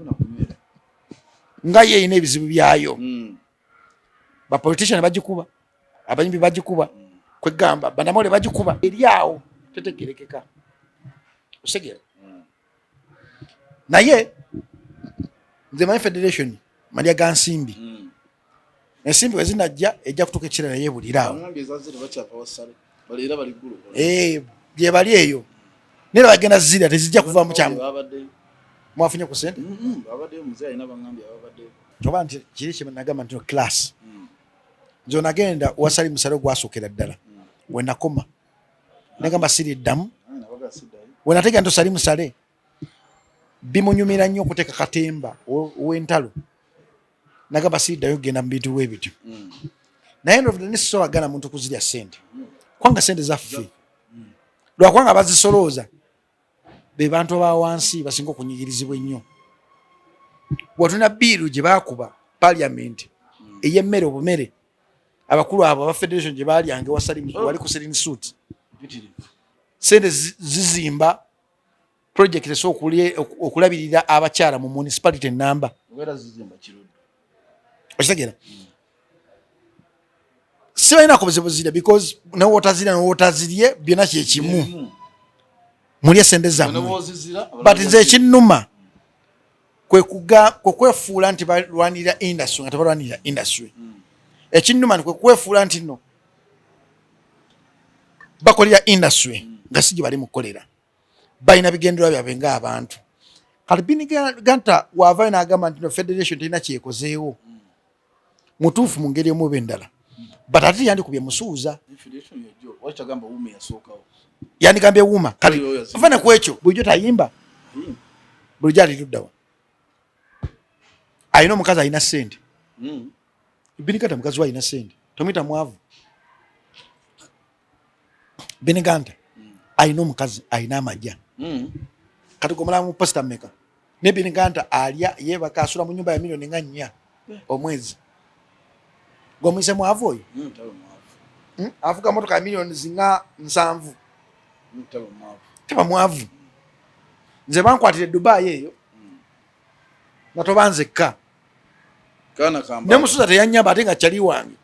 nga ye erina ebizibu byayo. Bapolitician bagikuba abayimbi bagikuba kwegamba bandamole bagikuba eri awo tetegerekeka osegera naye nze manyi federation Maria ga nsimbi ensimbi wezinajja ejja kutuuka ekirala yeebulira awo gye bali eyo naye bagenda zirya tezijja kuva mu kyamu mwafunye ku sente oba nti kiri kye nagamba nti class nze onagenda wasali musale gwasookera ddala wenakoma negamba siriddamu wenategera nti osali musale bimunyumira nnyo okuteeka katemba ow'entalo nagamba siriddayo kugenda mu bintu bwebityo naye nesisobagana muntu kuzirya sente kubanga sente zaffe lwakubanga bazisolooza be bantu aba wansi basinga okunyigirizibwa ennyo. Watuna biiru gye baakuba parliament ey'emmere obumere abakulu abo aba federation gye baalyange wali ku selling suit sente zizimba project okulabirira abakyala mu municipality namba okitegera sibalina kubuzibuzira because newotazirye byonna kyekimu mulye sente zammwe but nze ekinnuma kwekwefuula nti balwanirira industry nga tebalwanirira industry. Ekinnuma ni kwekwefuula nti no bakolera industry nga si gye bali mukolera balina bigendererwa byabwe ng'abantu. Kati Bennie Gunter waavayo n'agamba nti no federation terina kyekozeewo mutuufu mu ngeri emu oba endala but ate yandikubye Musuuza yandigambye wuuma kati vane ku ekyo bulijjo tayimba bulijjo alituddawa alina omukazi alina ssente Bennie Gunter mukazi we alina ssente tomuyita mwavu. Bennie Gunter alina omukazi alina amajja kati gomulaba mu posta mmeka ne Bennie Gunter alya yeebaka asula mu nyumba ya miliyoni nga 4 omwezi gomuyise mwavu oyo avuga motoka ya miliyoni zinga 7 teba mwavu. Nze bankwatire Dubai eyo nga tobanzekka ne Musuuza teyanyamba ate nga kyali wange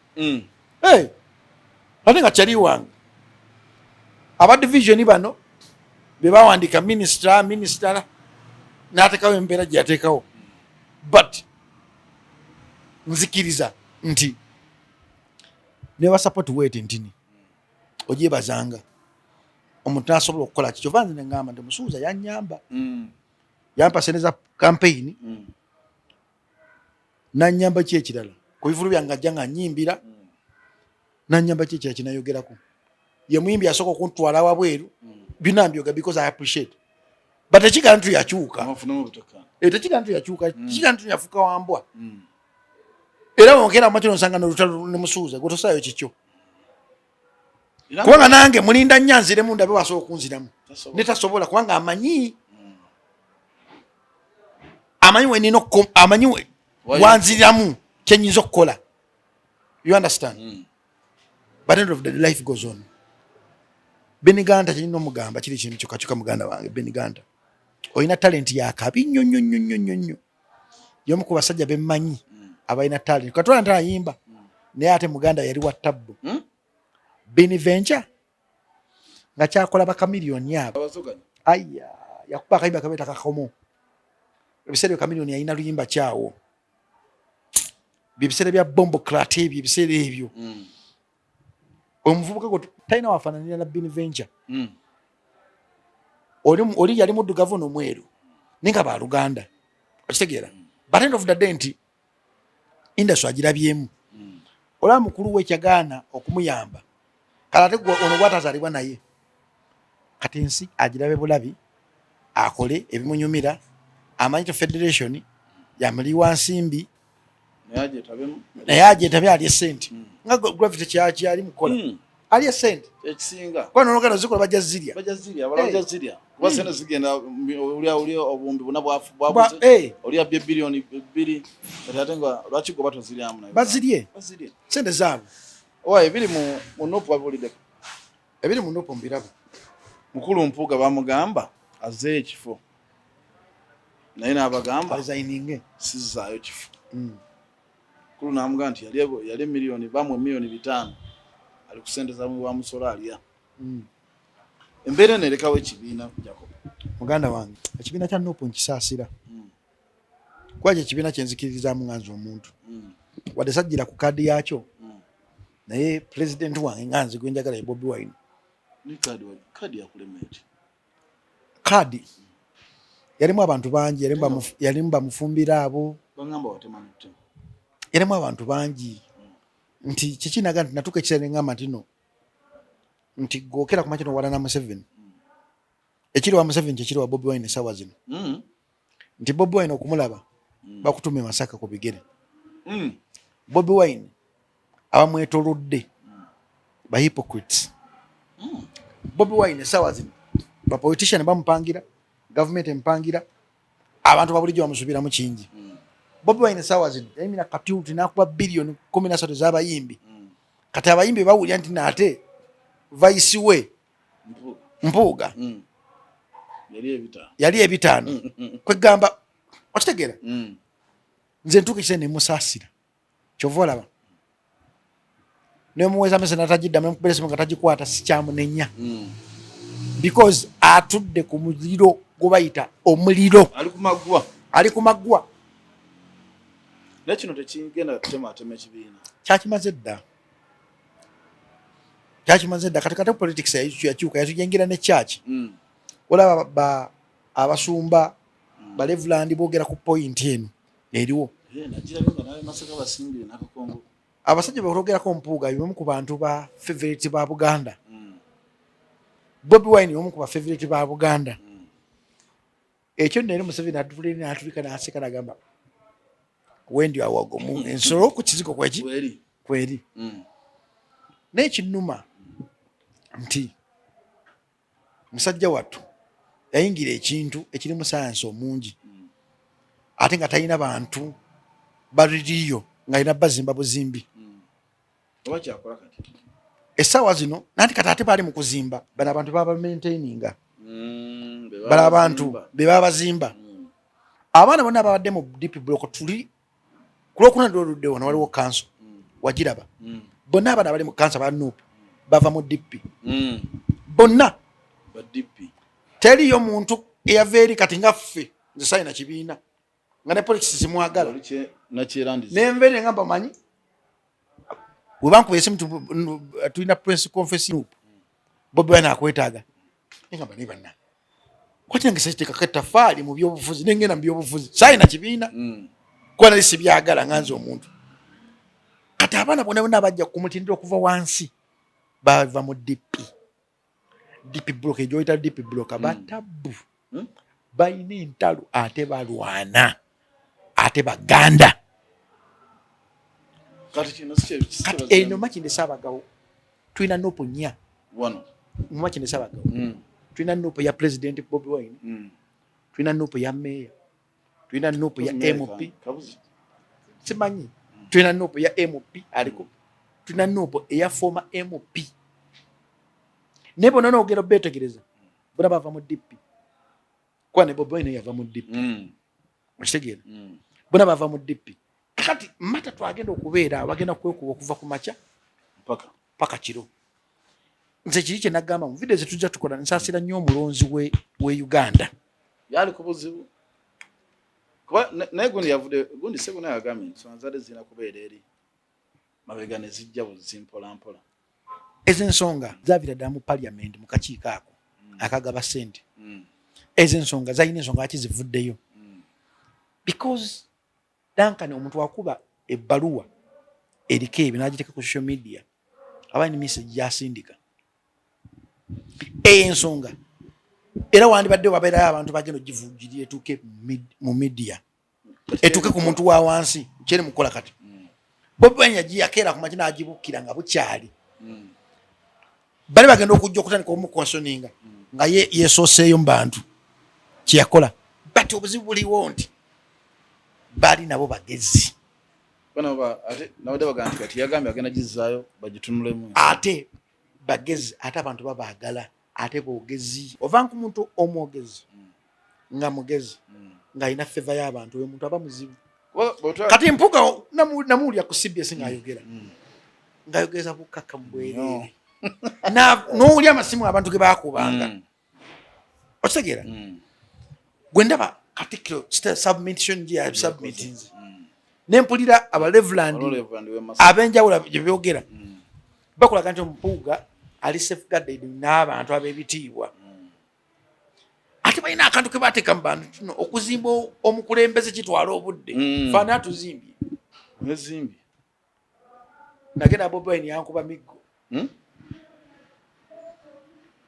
ate nga kyali wange aba division bano be bawandiika minisita n'ateekawo embeera gye yateekawo but nzikiriza nti never support wait ntini ogyebazanga omuntu n'asobola okukola ki kyova nze ne ngamba nti Musuuza yannyamba yampa sente za campaign nannyamba ki ekirala ku bivulu byange ajja nga nnyimbira nannyamba ki ekirala kinayogerako ye muyimbi asooka okuntwala wabweru byonna mbyoga because I appreciate but tekigala nti yakyuka tekigala nti yakyuka tekigala nti yafuuka wambwa era wongera mu makino nsanga n'olutalo ne Musuuza gwe tosaayo kikyo kubanga nange mulinda nnyanziremu ndabe wasobola okunziramu netasobola kubanga amanyi wenina amanyi wanziramu kyenyinza okukola you understand but end of the life goes on. Bennie Gunter kyerina omugamba kiri kintu kyokka muganda wange Bennie Gunter olina talenti yakabi nnyo y'omu ku basajja bemmanyi abalina talenti katwala nti ayimba naye ate muganda yali wa tabbu Bennie Venture nga kyakola bakamiliyoni abo aya yakuba akayimba kabeeta kakomo ebiseera ebyo kamiliyoni yalina luyimba kyawo bibiseera bya bombo clat ebyo ebiseera ebyo omuvubuka gwe talina wafaananira na Bennie Venture oli yali muddugavu n'omweru naye nga baluganda okitegeera but end of the day nti industry agirabyemu olaba mukulu we kyagaana okumuyamba kale ate ono gwatazaalibwa naye kati ensi agirabe bulabi akole ebimunyumira amanyi federation yamaliwa nsimbi naye agyetabe alye sente nga gravity kyali mukola alye sente ekisinga kwa nonogana zikola bajja zirya abalajja zirya kuba sente zigenda oli obumbi buna bwabuze oli abye billioni 2 kati ate nga lwaki gwe batoziryamu nayo bazirye sente zaabwe owa ebiri mu nopu babulidde ebiri mu nopu mbirabo mukulu Mpuuga bamugamba azze ekifo naye n'abagamba resigninge sizaayo kifo mukulu n'amugamba nti yali miliyoni bamwe miliyoni 5 ali ku sente za wa musolo alya embeera nerekawo ekibiina Jacob muganda wange ekibiina kya nopu nkisaasira kwaje ekibiina kyenzikiririzaamu nganze omuntu wadde sajjira ku kaadi yakyo naye president wange nganze gwe njagala ye Bobi Wine ni kaadi yakulemeti kaadi yalimu abantu bangi yalimu bamufumbira abo bangamba watemanute yalimu abantu bangi nti kikinaga nti natuka ekiseera ngamba ntino nti gwokera ku makino wala na Museveni ekiri wa Museveni kyekiri wa Bobi Wine sawa zino nti Bobi Wine okumulaba bakutume Masaka ku bigere Bobi Wine abamwetolodde ba hypocrites Bobi Wine sawa zino ba politician bamupangira government empangira abantu babulijjo bamusubiramu kingi Bobi Wine sawa zino yamina katiuti nakuba billion 13 z'abayimbi kati abayimbi bawulya nti nate vice we Mpuuga yali ebitaano kwegamba okitegeera nze ntuuka ekise ne musaasira kyova olaba nemuweza mese natajiddamu nemukubira nga tagikwata sikyamunenya because atudde ku muliro gwe bayita omuliro ali ku maggwa nekino tekigenda kutematema ekibiina kyakimaze dda kati kati politics yakyuka yatujengira ne church olaba abasumba ba Reverend boogera ku point eno eriwo abasajja barogerako Mpuuga y'omu ku bantu ba favorite ba Buganda Bobi Wine y'omu ku ba favorite ba Buganda ekyo nene Museveni atuleni atulika n'aseka n'agamba wendi awagomu ensolo ku kizigo kweri n'ekinnuma nti musajja wattu yayingira ekintu ekirimu sayansi omungi ate nga talina bantu baliriyo nga alina bazimba buzimbi essaawa zino nanti kati ate baali mu kuzimba bano abantu baba maintaininga bano abantu be baba bazimba abaana bonna babadde mu DP block tuli kulokuna doludde wano waliwo kanso wagiraba bonna abana bali mu kansa ba nupu bava mu DP bonna ba DP teriyo muntu eyava eri kati nga ffe nze sayina kibiina nga ne politics zimwagala nakyerandiza nenvere ngamba manyi webankuba esimu tulina press conference Bobi Wine akwetaaga ngamba ne banna kwati nange sekiteekako ettafaali mu byobufuzi nengenda mu byobufuzi sayina kibiina kuba nali sibyagala nganze omuntu kati abaana bonna bonna bajja kumutindira okuva wansi bava mu DP block ejoyita DP block batabu bayina entalo ate balwana ate baganda kati eno Makinde Ssaabagabo tulina nopo nnya mu Makinde Ssaabagabo tulina nopo ya President Bobi Wine tulina nopo ya Mayor tulina nopo ya MP simanyi tulina nopo ya MP aliko tulina nopo ya former MP nebo nono ogero betegereza bora bava mu DP kwa ne Bobi Wine yava mu DP mshtegera bona bava mu DP kati mata twagenda okubeera bagenda kwekuba okuva ku macha paka kiro nze kiri kye nagamba mu video zetujja tukola nsasira nnyo omulonzi we Uganda yali kubuzibu kuba naye gundi yavude gundi sebo naye agambye nsonzade zina kubeera eri mabega ne zijja buzimpola mpola ezensonga zavira dda mu parliament mu kakiiko ako akagaba sente ezensonga zayina ensonga ati zivuddeyo because Duncan omuntu wakuba ebbaluwa eriko ebyo n'agiteeka ku social media abaini message yasindika ensonga era wandibadde wabeerayo abantu bagenda ogivujjiri etuuke mu media etuuke ku muntu wa wansi kyeri mukola kati Bobi Wine yakeera ku makina agibukkira nga bukyali bali bagenda okujja okutandika omukwasyoninga nga yeesooseeyo mu bantu kyeyakola but obuzibu buliwo nti bali nabo bagezi ate bagezi ate abantu babaagala ate boogezi ova ku muntu omwogezi nga mugezi ng'alina feva y'abantu oyo muntu aba muzibu kati mpuga namuwulira ku CBS ng'ayogeza bukkakka mu bwereere n'owulya amasimu abantu ge baakubanga okitegeera gwe ndaba Katikkiro submission gye submitting nempulira abareverand ab'enjawulo gye byogera bakulaga nti omupuuga ali safeguarded n'abantu ab'ebitiibwa ate balina akantu ke baateeka mu bantu kino okuzimba omukulembeze kitwala obudde faana atuzimbye nagenda Bobi Wine yankuba miggo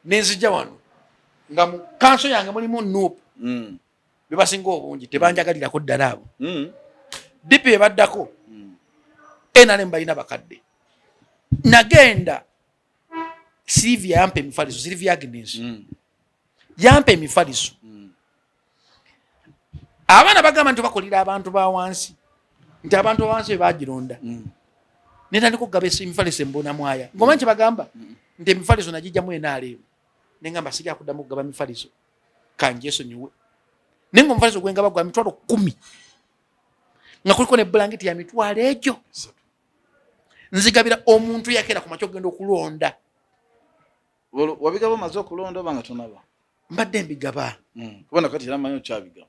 nenzijja wano nga mu kanso yange mulimu nuupu bebasinga obungi tebanjagalirako ddala abo DP ebaddako NRM balina bakadde nagenda Sylvia yampa emifaliso Sylvia Agnes yampa emifaliso abaana bagamba nti bakolera abantu ba wansi nti abantu ba wansi bebagironda netandika okugaba emifaliso embona mwaya ngomanyi kye bagamba nti emifaliso nagijjamu NRM nengamba sijja kuddamu okugaba emifaliso kanjesonyiwe nenga omufaliso gwengaba gwa mitwalo 10 nga kuliko ne blanketi ya mitwalo egyo nzigabira omuntu yakeera ku makyo genda okulonda wabigaba maze okulonda banga tonaba mbadde mbigaba kubona kati era manyo kyabigaba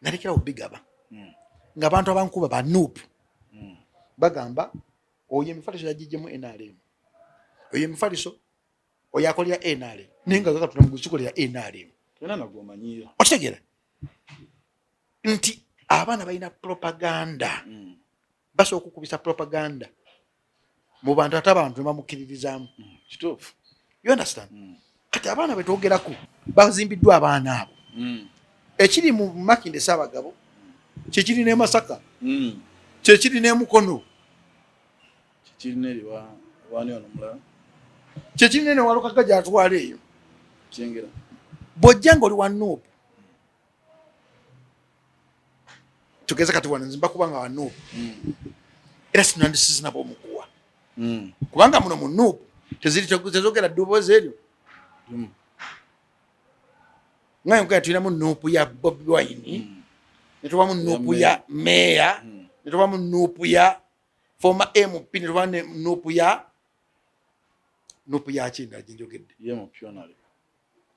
nalekera obigaba nga abantu abankuba ba noob bagamba oyo emifaliso yagijjemu NRM oyo emifaliso oyo akolera NRM nenga gakatuna mu gusikolera NRM tena nagomanyira okitegeera nti abaana balina propaganda basobola okukubisa propaganda mu bantu ate abantu bamukiririzaamu kituufu you understand kati abaana betwogerako bazimbiddwa abaana abo ekiri mu Makinde Ssaabagabo kyekiri ne Masaka kyekiri ne Mukono kyekiri ne wani ono mulala kyekiri ne Walukaga gyatwala eyo kyengera bw'ojja ng'oli wa Nuupu tugeze kati wano nzimba kubanga wa Nuupu era sinandisizinabo omukuwa kubanga muno mu Nuupu tezogera ddoboozi eryo ngayo nkaya tulinamu Nuupu ya Bobi Wine netubamu Nuupu ya Mayor netubamu Nuupu ya former MP netubamu Nuupu ya kinda gyenjogedde ye mu pyonale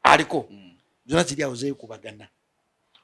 aliko zonna ziri awo zeekubagana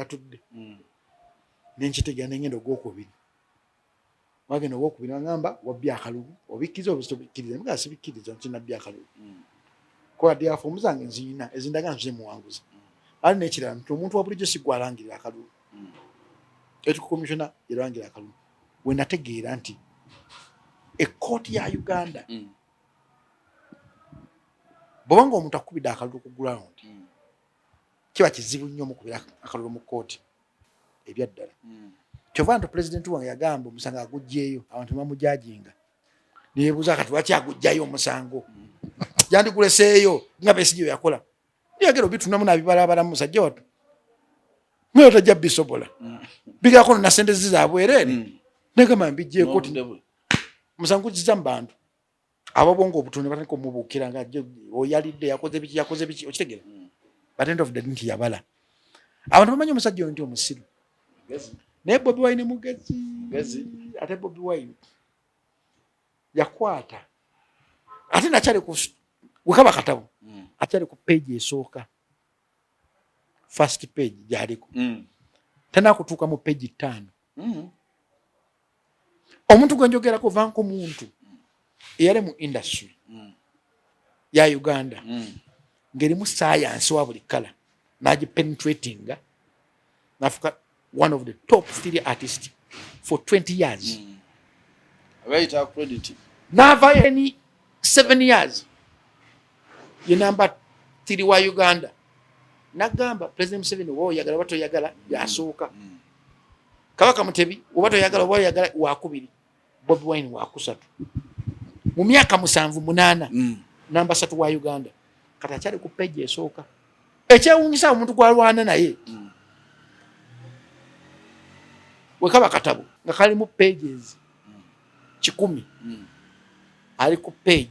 yatudde nenkitegeera nengenda ogwokubiri wagenda ogwokubiri wagamba wabbya akalulu obikkiriza obitobikkiriza mugaa sibikkiriza nkinabya akalulu kola diafoomu zange nziyina ezindaga nzimuwanguza ali nekirala nti omuntu wa bulijjo sigwalangirira akalulu etukomishona yalangira akalulu we nategeera nti ekkooti ya Uganda bw'obanga omuntu akubidde akalulu ku ground kiba kizibu nnyo mukubira akalulu mu kkooti ebyaddala kyova nti pulezidenti wange yagamba omusango agugjeeyo abantu bamujajinga neyebuuza kati lwaki agugjayo omusango yandiguleseeyo nga Besigye yakola yagera obitunamu nabibalabalamu musajja wattu mweyo tajja bisobola bigako na sente zizaabwereere negamba mbijjeeko omusango gukiza mu bantu ababonga obutonde batandika omubuukira nga oyalidde yakoze biki okitegera but end of the day nti yabala abantu bamanyi omusajja oyo nti omusiru naye Bobi Wine mugezi ate Bobi Wine yakwata ate nakyali ku wekaba katabo akyali ku page esooka first page gyaliko tanakutuuka mu page 5 omuntu gwe njogerako vanko muntu eyali mu industry ya Uganda ngerimu science wa buli kala nagipenetratinga nafuka one of the top 3 artists for 20 years right credit nava any 7 years ye number 3 wa Uganda nagamba President Museveni wo yagala bato yagala yasooka Kabaka Mutebi obato yagala wa kubiri Bobi Wine wa kusatu mu myaka 7-8 number 3 wa Uganda kata kyali ku page esooka ekyewunyisa omuntu gwalwana naye wekaba katabo nga kali mu pages 10 ali ku page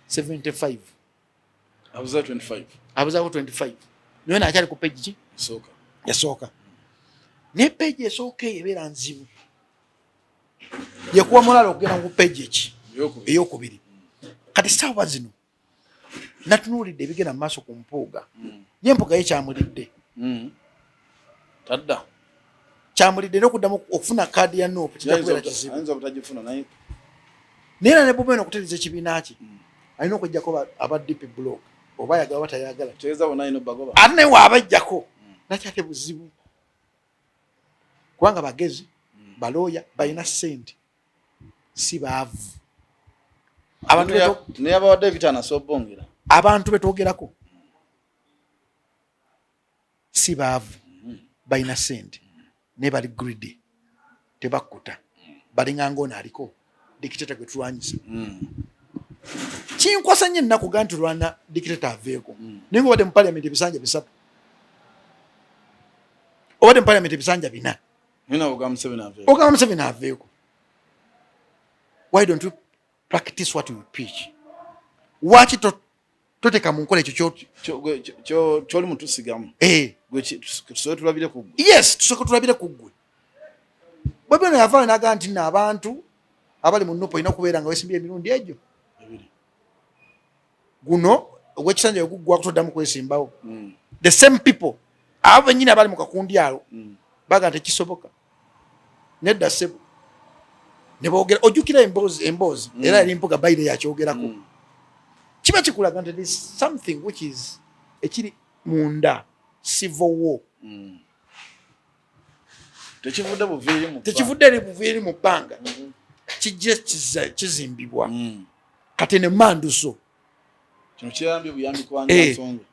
75 abuza 25 niwe nakyali ku page ki esooka ne page esooka ebeera nzibu yekuwa mulala okugenda ku page ki eyokubiri kati saawa zino natunuulidde ebigenda mu maaso ku mpuuga yempuuga ye kyamulidde tadda kyamulidde n'okuddamu okufuna kaadi ya noopu kijja kubeera kizibu naye ne Bobi Wine okutereeza ekibiina kye alina okujjako aba DP block oba ayagala oba tayagala ate naye waabajjako nakyate buzibu kubanga bagezi balooya balina ssente si baavu abantu betwogerako si baavu balina ssente ne bali greedy tebakkuta balinga ng'ono aliko dikiteta gwe tulwanyisa kinkwasa nnyo ennaku ga nti lwana dikiteta aveeko naye ng'obadde mu parliament ebisanja 3 obadde mu parliament ebisanja 4 ogamba Museveni aveeko. Why don't you practice what you preach? Waki toteka mu nkola ekyo kyoli mutusigamu tusooke tulabire ku ggwe. Yes, tusooke tulabire ku ggwe. Bobi Wine yavaayo n'agamba nti abantu abali mu nnupu olina okubeera nga weesimbye emirundi egyo guno ogw'ekisanja ogugwa kutoddamu kwesimbawo. The same people abo bennyini abali mu kakundi alo baga nti kisoboka nedda ssebo ne boogera ojjukira emboozi era yali mpuga bayire yakyogerako kiba kikulaga nti there is something which is ekiri munda civil war tekivudde buviiri mu bbanga kijja kizimbibwa kati ne manduso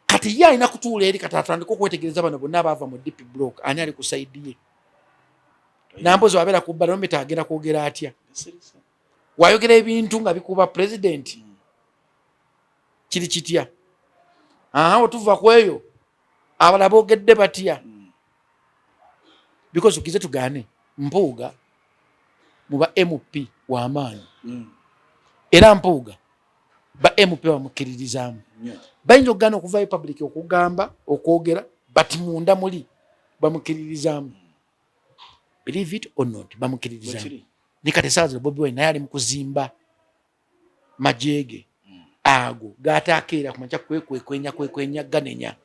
kati ye alina kutuula eri kati atandika okwetegereza bano bonna abaava mu DP block ani ali ku saidi ye nampozi wabeera ku barometer agenda kwogera atya wayogera ebintu nga bikuba president kiri kitya otuva ku eyo abalala boogedde batya because ukize tugaane Mpuuga muba MP w'amaanyi era Mpuuga ba MP bamukiririzaamu bayinza okugaana okuvaayo public okugamba okwogera but munda muli bamukiririzaamu. Believe it or not bamukiririzaamu. Ni kati saazi Bobi Wine naye ali mu kuzimba majeege ago gatakeera kumacha kwekwenya ganenya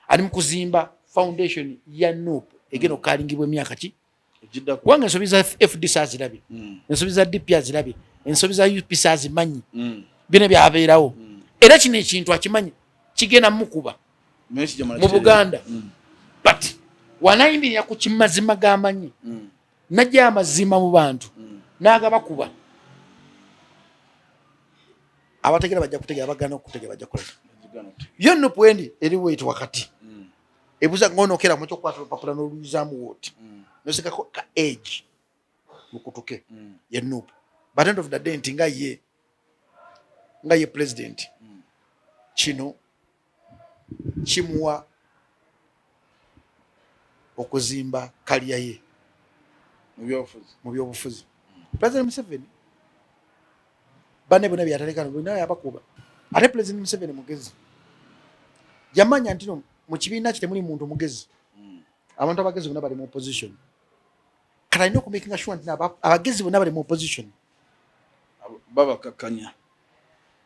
ali mu kuzimba foundation ya NUP egeno kalingibwa emyaka ki wange ensobi za FD azirabye ensobi za DP azirabye ensobi za UP azimanyi bino byabeerawo era kino ekintu akimanyi kigenda mukuba mu Buganda but wanayimbirira ku kimazima gamanyi najja amazima mu bantu n'agabakuba abategera bajja kutegera bagana okutegera bajja kukola yo Nuupu Eddy eri wait wakati ebuza ngono okera mu kyokwata olupapula n'oluyizaamu wooti nosekako ka age lukutuke ye Nuupu but end of the day nti nga ye president kino kimuwa okuzimba kalya ye mu byobufuzi President Museveni bane bonna byatalekana bonna yabakuba ate President Museveni mugezi yamanya nti no mu kibiina kye temuli muntu mugezi abantu abagezi bonna bali mu opposition kala ino ku making sure nti abagezi bonna bali mu opposition babakakanya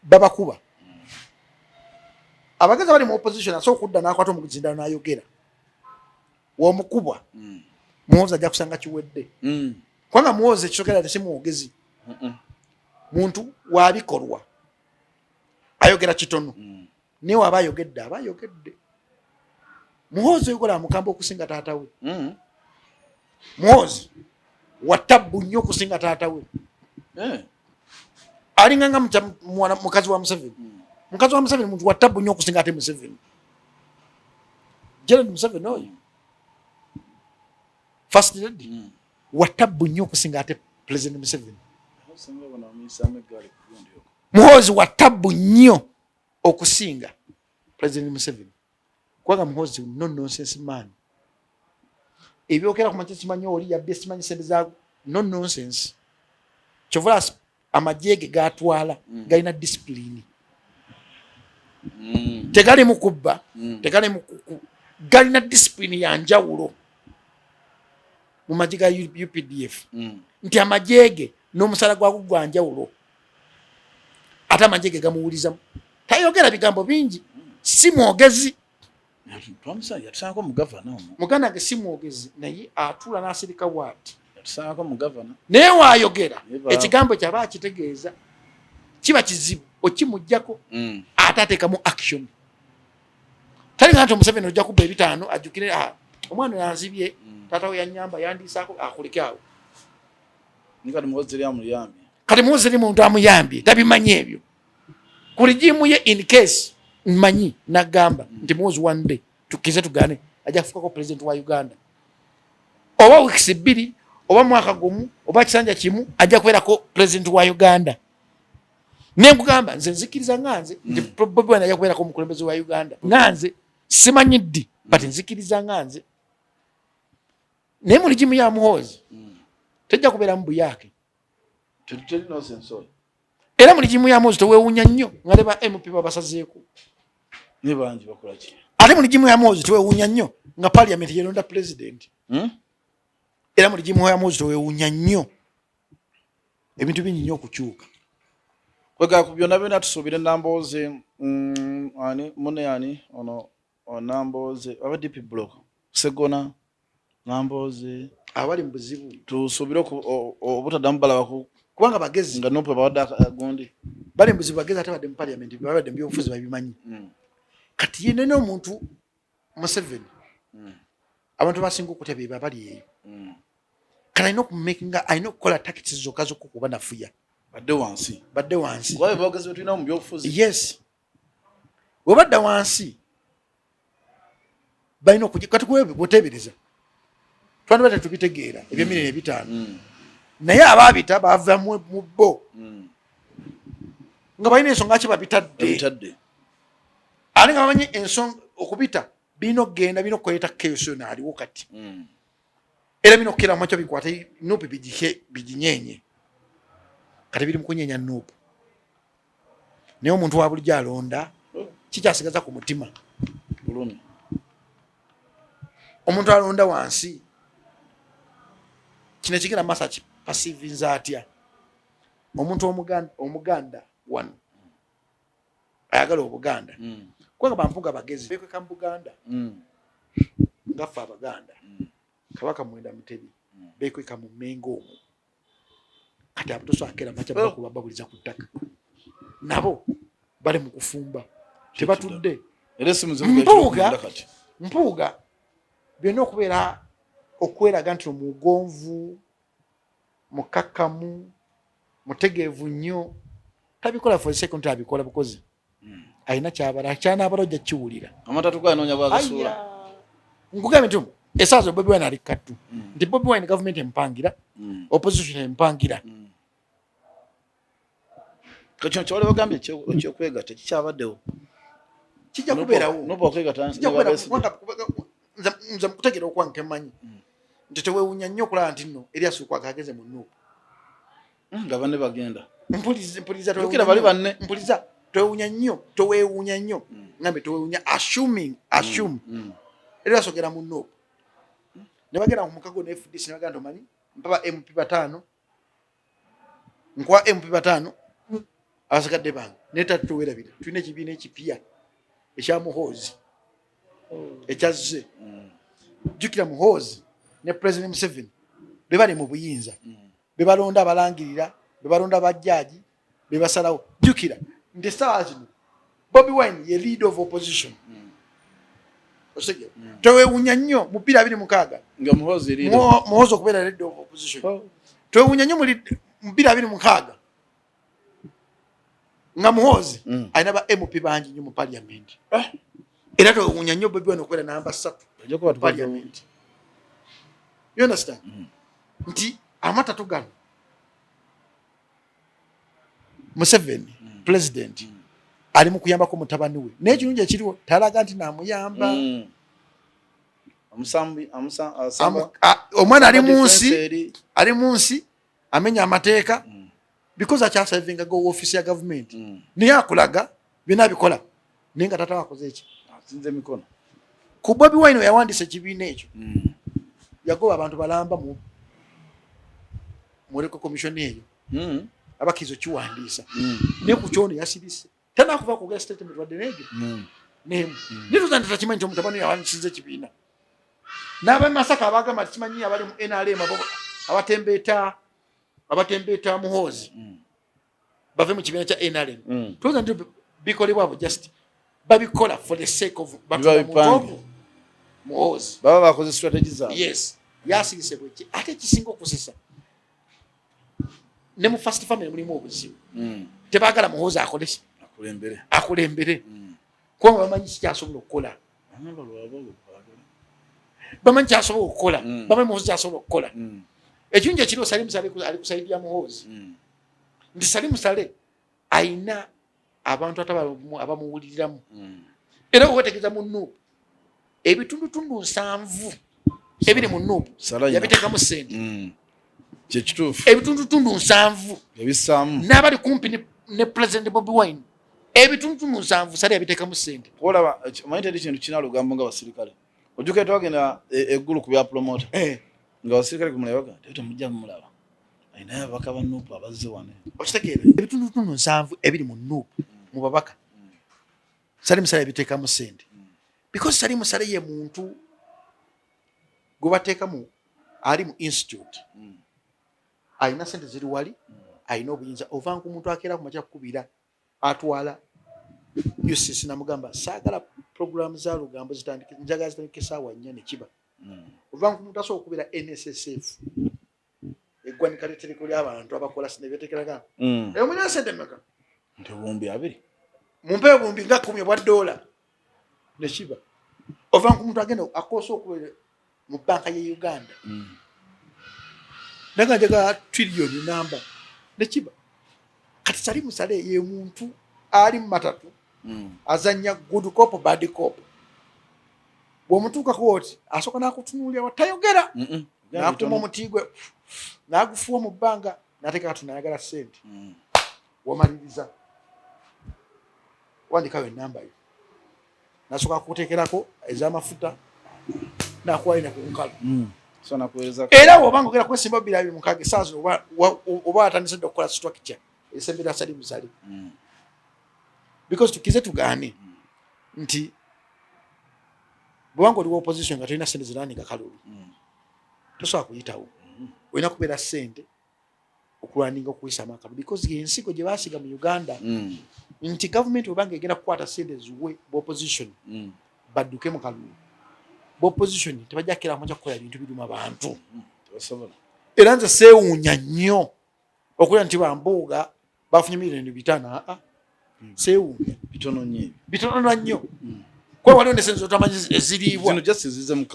babakuba abagezi bali mu opposition aso kudda nakwata omugizindano n'ayogera w'omukubwa Muhoozi ajja kusanga kiwedde kubanga Muhoozi ekisokera tesi mwogezi muntu wabikolwa ayogera kitono naye waba ayogedde Muhoozi oyogola mukamba okusinga taata we Muhoozi watabbu nnyo okusinga taata we alinganga mukazi wa Museveni mukazi wa Museveni muntu watabbu nnyo okusinga ate Museveni Gerald Museveni oyo First Lady watabbu nnyo okusinga ate President Museveni Muhoozi watabbu nnyo okusinga President Museveni kwaga Muhoozi no nonsense man ebyokera ku makye simanyi oli yabye simanyi sente za no nonsense chovola amajege gatwala galina discipline tegali mukubba tegali galina discipline ya njawulo mu majiga UPDF nti amajege n'omusala gwa gwa njawulo ate amajege gamuwuliza tayogera bigambo bingi si mwogezi yatusangako mu gavana muganda ge si mwogezi naye atula n'asirika waati yatusangako mu gavana naye waayogera ekigambo kyaba akitegeeza kiba kizibu okimuggyako ate ateekamu action talinga nti Museveni ojja kubba ebitaano ajjukire omwana yanzibye taata we yannyamba yandiisaako akuleke awo kati Muhoozi eri muntu amuyambye tabimanyi ebyo ku rigimu ye in case mmanyi nagamba nti Muhoozi one day tukize tugane ajja kufukako president wa Uganda oba weeks 2 oba mwaka gumu oba kisanja kimu ajja kubeerako president wa Uganda nenkugamba nze nzikiriza nganze nti Bobi Wine ajja kubeerako omukulembeze wa Uganda nganze simanyi ddi but nzikiriza nganze naye mu rigimu ya Muhoozi tejja kubeera mu buyake era mu rigimu ya Muhoozi teweewuunya nnyo nga leba MP babasazeeko ate mu rigimu ya Muhoozi teweewuunya nnyo nga parliament yeronda president era mu rigimu ya Muhoozi teweewuunya nnyo ebintu bingi nnyo okukyuka kwega ku byonna byonna tusuubire Nambooze ani mune yani ono Nambooze aba DP block Segona Nambooze abali mu buzibu tusuubire obutaddamu balaba kubanga bagezi nga Nuupu bawadde gundi bali mu buzibu bagezi ate badde mu parliament babadde mu byobufuzi babimanyi kati ye nene omuntu Museveni abantu basinga okutebeba bali eyo kati alina okumakinga alina okukola takiti zokka zokkukuba nafuya badde wansi kwabe bagezi betulina mu byobufuzi yes webadda wansi balina okujja kati kuteebereza twandibadde tubitegeera eby'emirimu 5 naye abaabita bava mu bo nga balina ensonga ki babitadde ate nga bamanyi ensonga okubita birina okugenda birina okukoleeta keeso naaliwo kati era birina okukera makyo bikwata Nuupu biginyenye kati biri mu kunyeenya Nuupu naye omuntu wa bulijjo alonda kikyasigaza ku mutima omuntu alonda wansi kino kigenda masa kipasivinza atya omuntu omuganda wano ayagala obuganda kwanga bampuga bagezi bekweka mu Buganda ngaffe abaganda Kabaka Mwenda Mutebi bekweka mu Mengo omwo kati abutoso akera macha bakuba babuliza ku ttaka nabo bali mu kufumba tebatudde mpuuga byonna okubeera okweraga nti omugonvu mukakkamu mutegeevu nnyo tabikola for a second abikola bukozi aina kyabala kyana abalojja kiwulira amatatu ganoonya bwagasula ngugambe nti esazo Bobi Wine ali kattu nti Bobi Wine government empangira opposition empangira kyo kyole bagambye ekyokwega tekikyabaddewo kijja kubeerawo noba okwegata nze mukutegera okwange kemanyi nti teweewuunya nnyo okulaba nti nno eri asuukwako ageze mu Nuupu nga banne bagenda mpuliriza bali banne mpuliriza toweewuunya nnyo ngambe toweewuunya assume eri asogera mu Nuupu ne bagenda ku mukago ne FDC ne bagenda omanyi mpaba MP 5 nkwa MP 5 abasigadde bange netatuweerabira tulina ekibiina ekipya ekya Muhoozi ekyazze jjukira Muhoozi ne President Museveni be bali mu buyinza be balonda abalangirira be balonda abajjaaji be basalawo jjukira nti essaawa zino Bobi Wine ye leader of opposition osege tewewuunya nnyo mu 2026 nga Muhoozi okubeera leader of opposition tewewuunya nnyo mu 2026 nga Muhoozi alina ba MP bangi nnyo mu parliament era tewewuunya nnyo Bobi Wine okubeera namba 3 parliament. You understand? Nti amatatu gano Museveni president ali mu kuyambako mutabani we n'ekirungi ekiriwo talaga nti naamuyamba omwana ali mu nsi amenya amateeka because akyasavinga go office ya government niye akulaga byonna bikola naye nga tata wakoze eki asinze mikono ku Bobi Wine yawandisa ekibiina ekyo yagoba abantu balamba mu Electoral Commission eyo abakizo kiwandiisa ne ku kyono yasibise tena kuva ku statement wadde nejo nemu nituza ntakimanyi nti omutabani yawandisize ekibiina n'abamasaka abagamba kimanyi abali mu NRM abatembeeta Muhoozi bave mu kibiina kya NRM tuza nti bikolebwa abo just babikola for the sake of Muhoozi baba bakoze strategy zaabwe yes yasirise bweki ate kisinga okusesa ne mu first family mulimu obuzibu tebagala Muhoozi akulembere kuba bamanyi kikyasobola okukola bamanyi kyasobola okukola bamanyi Muhoozi kyasobola okukola ekirungi ekiriwo Salim Saleh ali kusaidia Muhoozi nti Salim Saleh ayina abantu abamuwuliriramu era okwetegereza mu Nuupu ebitundutundu 7 ebiri mu Nuupu yabiteekamu ssente kyekituufu ebitundutundu 7 ebisaamu n'abali kumpi ne President Bobi Wine ebitundutundu 7 Saleh yabiteekamu ssente olaba omanyi teri kintu kina lugambo nga basirikale ojjuka twagenda eggulu ku bya promota nga basirikale kumulabaga temujja mulaba ayinayo ababaka ba Nuupu abazze wano okitegeera ebitundutundu 7 ebiri mu Nuupu mu babaka Salim Saleh yabiteekamu ssente because Salim Saleh ye muntu gwe bateekamu ali mu institute ayina sente ziri wali ayina obuyinza ovanku omuntu akeera ku makya kukubira atwala UCC namugamba saagala program za lugambo zitandike njagala zitandike saawa 4 nekiba ovanku omuntu asobola okubira NSSF eggwanika ly'ettereko ly'abantu abakola sinebetekeraga omulina sente mmeka nti obumbi 2 mumpe obumbi nga 10 obwa $1 nekiba ovanku omuntu agenda akoosa okubira mu banka ye Uganda naga jaga trillion namba nekiba kati Salim Saleh ye muntu ali matatu azanya good cop bad cop bwomutuuka kooti asoka nakutunuulira watayogera nakutuma omutigwe nagufuwa mu bbanga nateeka kati nayagala ssente wamaliriza wandikawo enamba yo nasoka kuteekerako ez'amafuta nakuwalina ku nkalu era wobanga ogera kwesimba 226 saazi oba atandise dde okukola structure esembera Salim Saleh because tukize tugaane nti bwanga oliwo opposition nga tolina sente ziraninga kalulu tosobola kuyitawo olina kubeera ssente okulwaninga okuyisa amakalu because yensigo gye basiga mu Uganda nti government webanga egenda kukwata sente ziwe opposition badduke mu kalulu opposition tebajja kera amaja kukola bintu biruma abantu era nze seewuunya nnyo okulya nti bambuuga bafunye milioni 5 sewunya bitono nnyo kwa waliwo ne senzo tamanyi eziriibwa zino just zize mu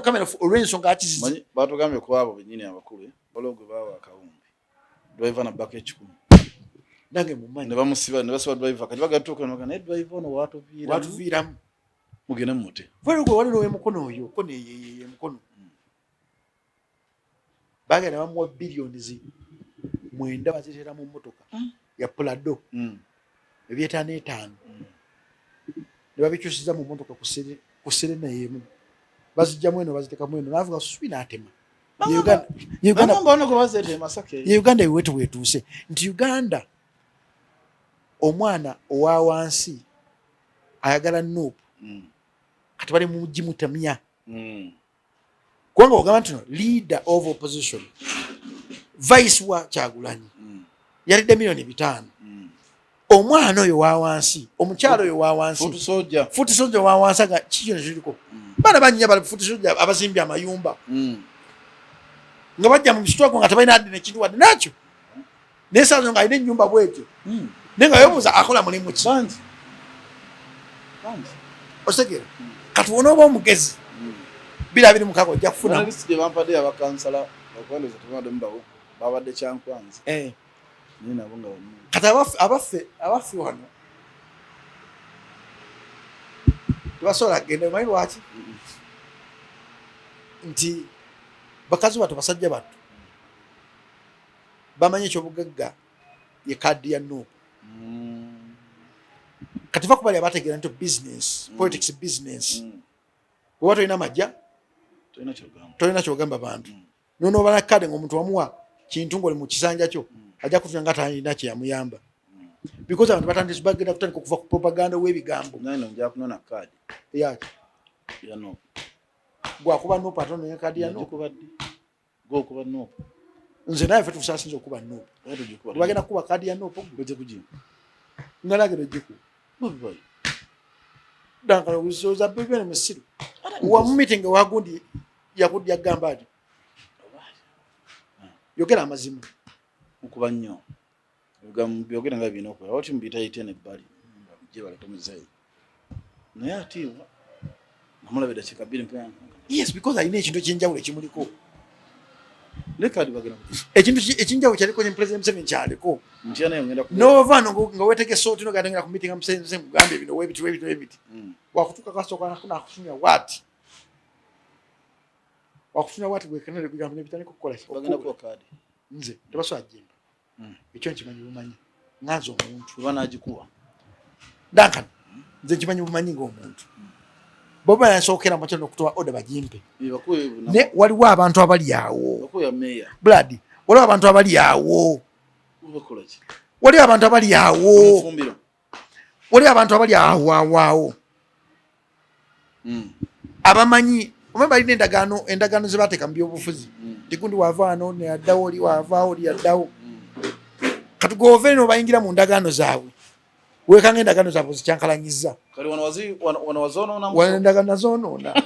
kamera olw'ensonga akizizi batugambye ku abo bennyini abakulu balogwe baawa akawumbi driver na baka 10 nange mumanyi ne bamusiba ne basaba driver kati bagatuuka naye driver ono watuviiramu mugende mute gwe waliwo emukono oyo ko ye mukono bagenda bamuwa billions 9 baziteera mu mmotoka ya Prado ebyetaano 5 ne babikyusiza mu mmotoka ku Serena yemu bazijjamu eno baziteekamu eno n'avuga subi n'atema Uganda ewetu wetuuse nti Uganda omwana owa wansi ayagala Nuupu kati bali mu mujji mutamya kubanga ogamba nti no leader of opposition vice wa Kyagulanyi yalidde milioni 5 omwana oyo wa wansi omukyalo oyo wa wansi futi soja wa wansi aga kikyo nekiriko bana banyinya bali futi soja abazimbye amayumba nga bajja mu kisitwako nga tebalina adde nekintu wadde nakyo naye saazo nga alina ennyumba bwetyo naye nga yobuuza akola mulimu ki osekeera kati wonooba omugezi 226 ojja kufuna bampadde abakansala okwendeza tebaddembawo babadde kyankwanzi kati abaffe wano tebasobola kgenda omanyi lwaki nti bakazi battu basajja battu bamanyi ekyobugagga ye kaadi ya Nuupu kati va kubali abategeera nti business politics business bweba tolina majja tolina kyogamba bantu nonoobala kaadi ngaomuntu wamuwa kintu ng'oli mu kisanja kyo ajja kutunya nga talina kyeyamuyamba because abantu batandise bagenda kutandika okuva ku propaganda w'ebigambo eyaki gwakuba Nuupu ate ononya kaadi ya Nuupu nze naye ffe tusasinza okuba Nuupu tebagenda kukuba kaadi ya Nuupu nga nagenda ojjikuba dankala obusoza bibene musiru wa meeting wagundi yakudya gamba ati yogera amazima okuba nnyo byogera nga bino okuba wati mbita yitene ebbali gye baletomezayo naye atiibwa namulaba eddakiika 2 yes because alina ekintu ekyenjawulo ekimuliko lekadi bagenda ekintu ekinjawulo kyaliko ne President Museveni kyaliko nova no nga wetegese otino gatengera ku meeting Museveni mugambe bino webiti wakutuka kasooka nakufunya wati gwekenere bigambo nebitaniko kukola nze tebasobola jjemba ekyo nkimanyi bumanyi nganze omuntu banagikuwa dankano nze nkimanyi bumanyi ng'omuntu boba yasookera mu kino okutoa oda bajimpe ne waliwo abantu abali awo blood waliwo abantu abali awo waliwo abantu abali awo waliwo abantu abali awo abamanyi omwe balina endagaano ze bateeka mu byobufuzi tigundi wavaano neaddawo oli wavaawo oli yaddawo katugoove nobayingira mu ndagaano zaabwe wekanga endagaano zaabwe zikyankalanyiza endagaano nazoonoona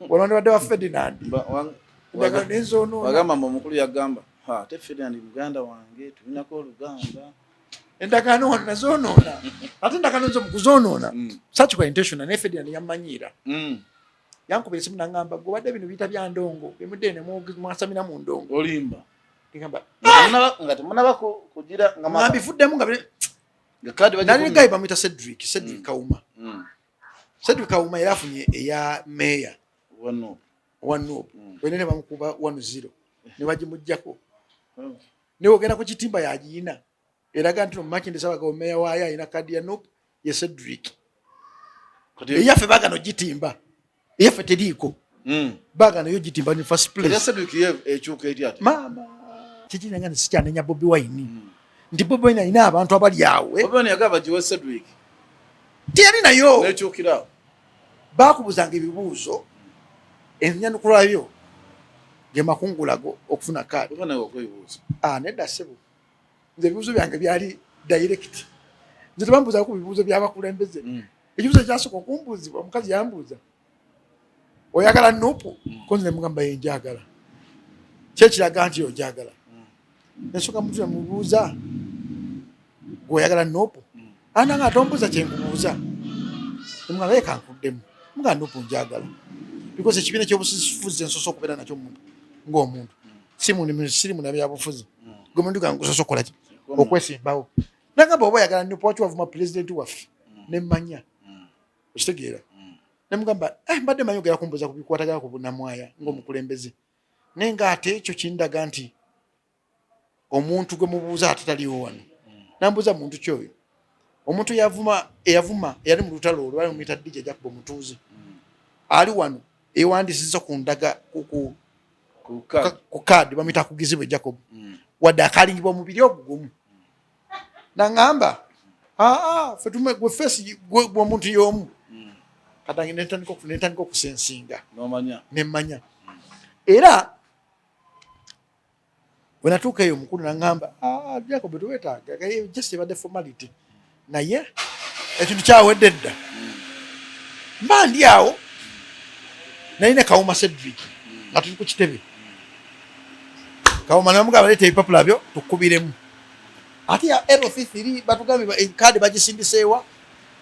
wano nebadde wa Ferdinand endagaano nezoonoona omukulu yagamba ate Ferdinand muganda wange tulinako oluganda endagaano wano nazoonoona ate endagaano zo mukuzoonoona such kwa intentional naye Ferdinand yammanyiira yankubira esimu nangamba gwe badde bino biyita bya ndongo bemudde ne mwasamira mu ndongo olimba ngamba nga temunaba kugira nga mbifuddemu nga nali gayi bamwita Cedric Kauma Cedric Kauma era afunye eya meya wa Nuupu wenene bamukuba 1-0 ne bagimuggyako ne ogenda ku kitimba yagiyina eraga nti Makinde Ssaabagabo meya waayo alina kaadi ya Nuupu ye Cedric eyaffe bagano gitimba eyaffe teriiko bagano yo gitimba ni first place mama kikinanga sikyanenya Bobi Wine nti Bobi Wine alina abantu abali awe tiyali nayo bakubuzanga ebibuuzo enyanukula byo ge makungulago okufuna kaadi nedda ssebo nze ebibuuzo byange byali direct nze tebambuuza ku bibuuzo byabakulembeze ekibuuzo kyasooka okumbuuzibwa omukazi yambuuza oyagala Nuupu konze nemugamba yenjagala kyekiraga nti yojagala ensooka mutu yamubuuza goyagala nopo ana nga tombuza kyenkubuuza nga leka nkuddemu nga nopo njagala because ekibiina ky'obufuzi ensoso okubeera nakyo ng'omuntu sirimu nabyabufuzi gwe muntu gangusoso okukola ki okwesimbawo nagamba oba oyagala nopo waki wavuma pulezidenti waffe nemmanya okitegeera nemugamba mbadde manyi ogera kumbuuza kubikwatagala ku bunamwaya ng'omukulembeze naye ng'ate ekyo kindaga nti omuntu gwe mubuuza ate taliwo wano nambuuza muntu kyoyo omuntu eyavuma eyali mu lutalo olwo bali muyita Djjacob Omutuuze ali wano ewandisiza ku ndaga ku kaadi bamuyita Kugizibwe Jacob wadde akalingibwa mubiri ogugumu naŋŋamba ffe gwe feesi gwe omuntu y'omu katange netandika okusensinga nemmanya era bwe natuuka eyo omukulu naŋŋamba Jacob tewetaaga just ebadde formality naye ekintu kyawedde dda mba ndi awo nalina Kawuma Cedric nga tuli ku kitebe Kawuma namugamba leeta ebipapula byo tukubiremu ate ya LC3 batugambye kaadi bagisindiseewa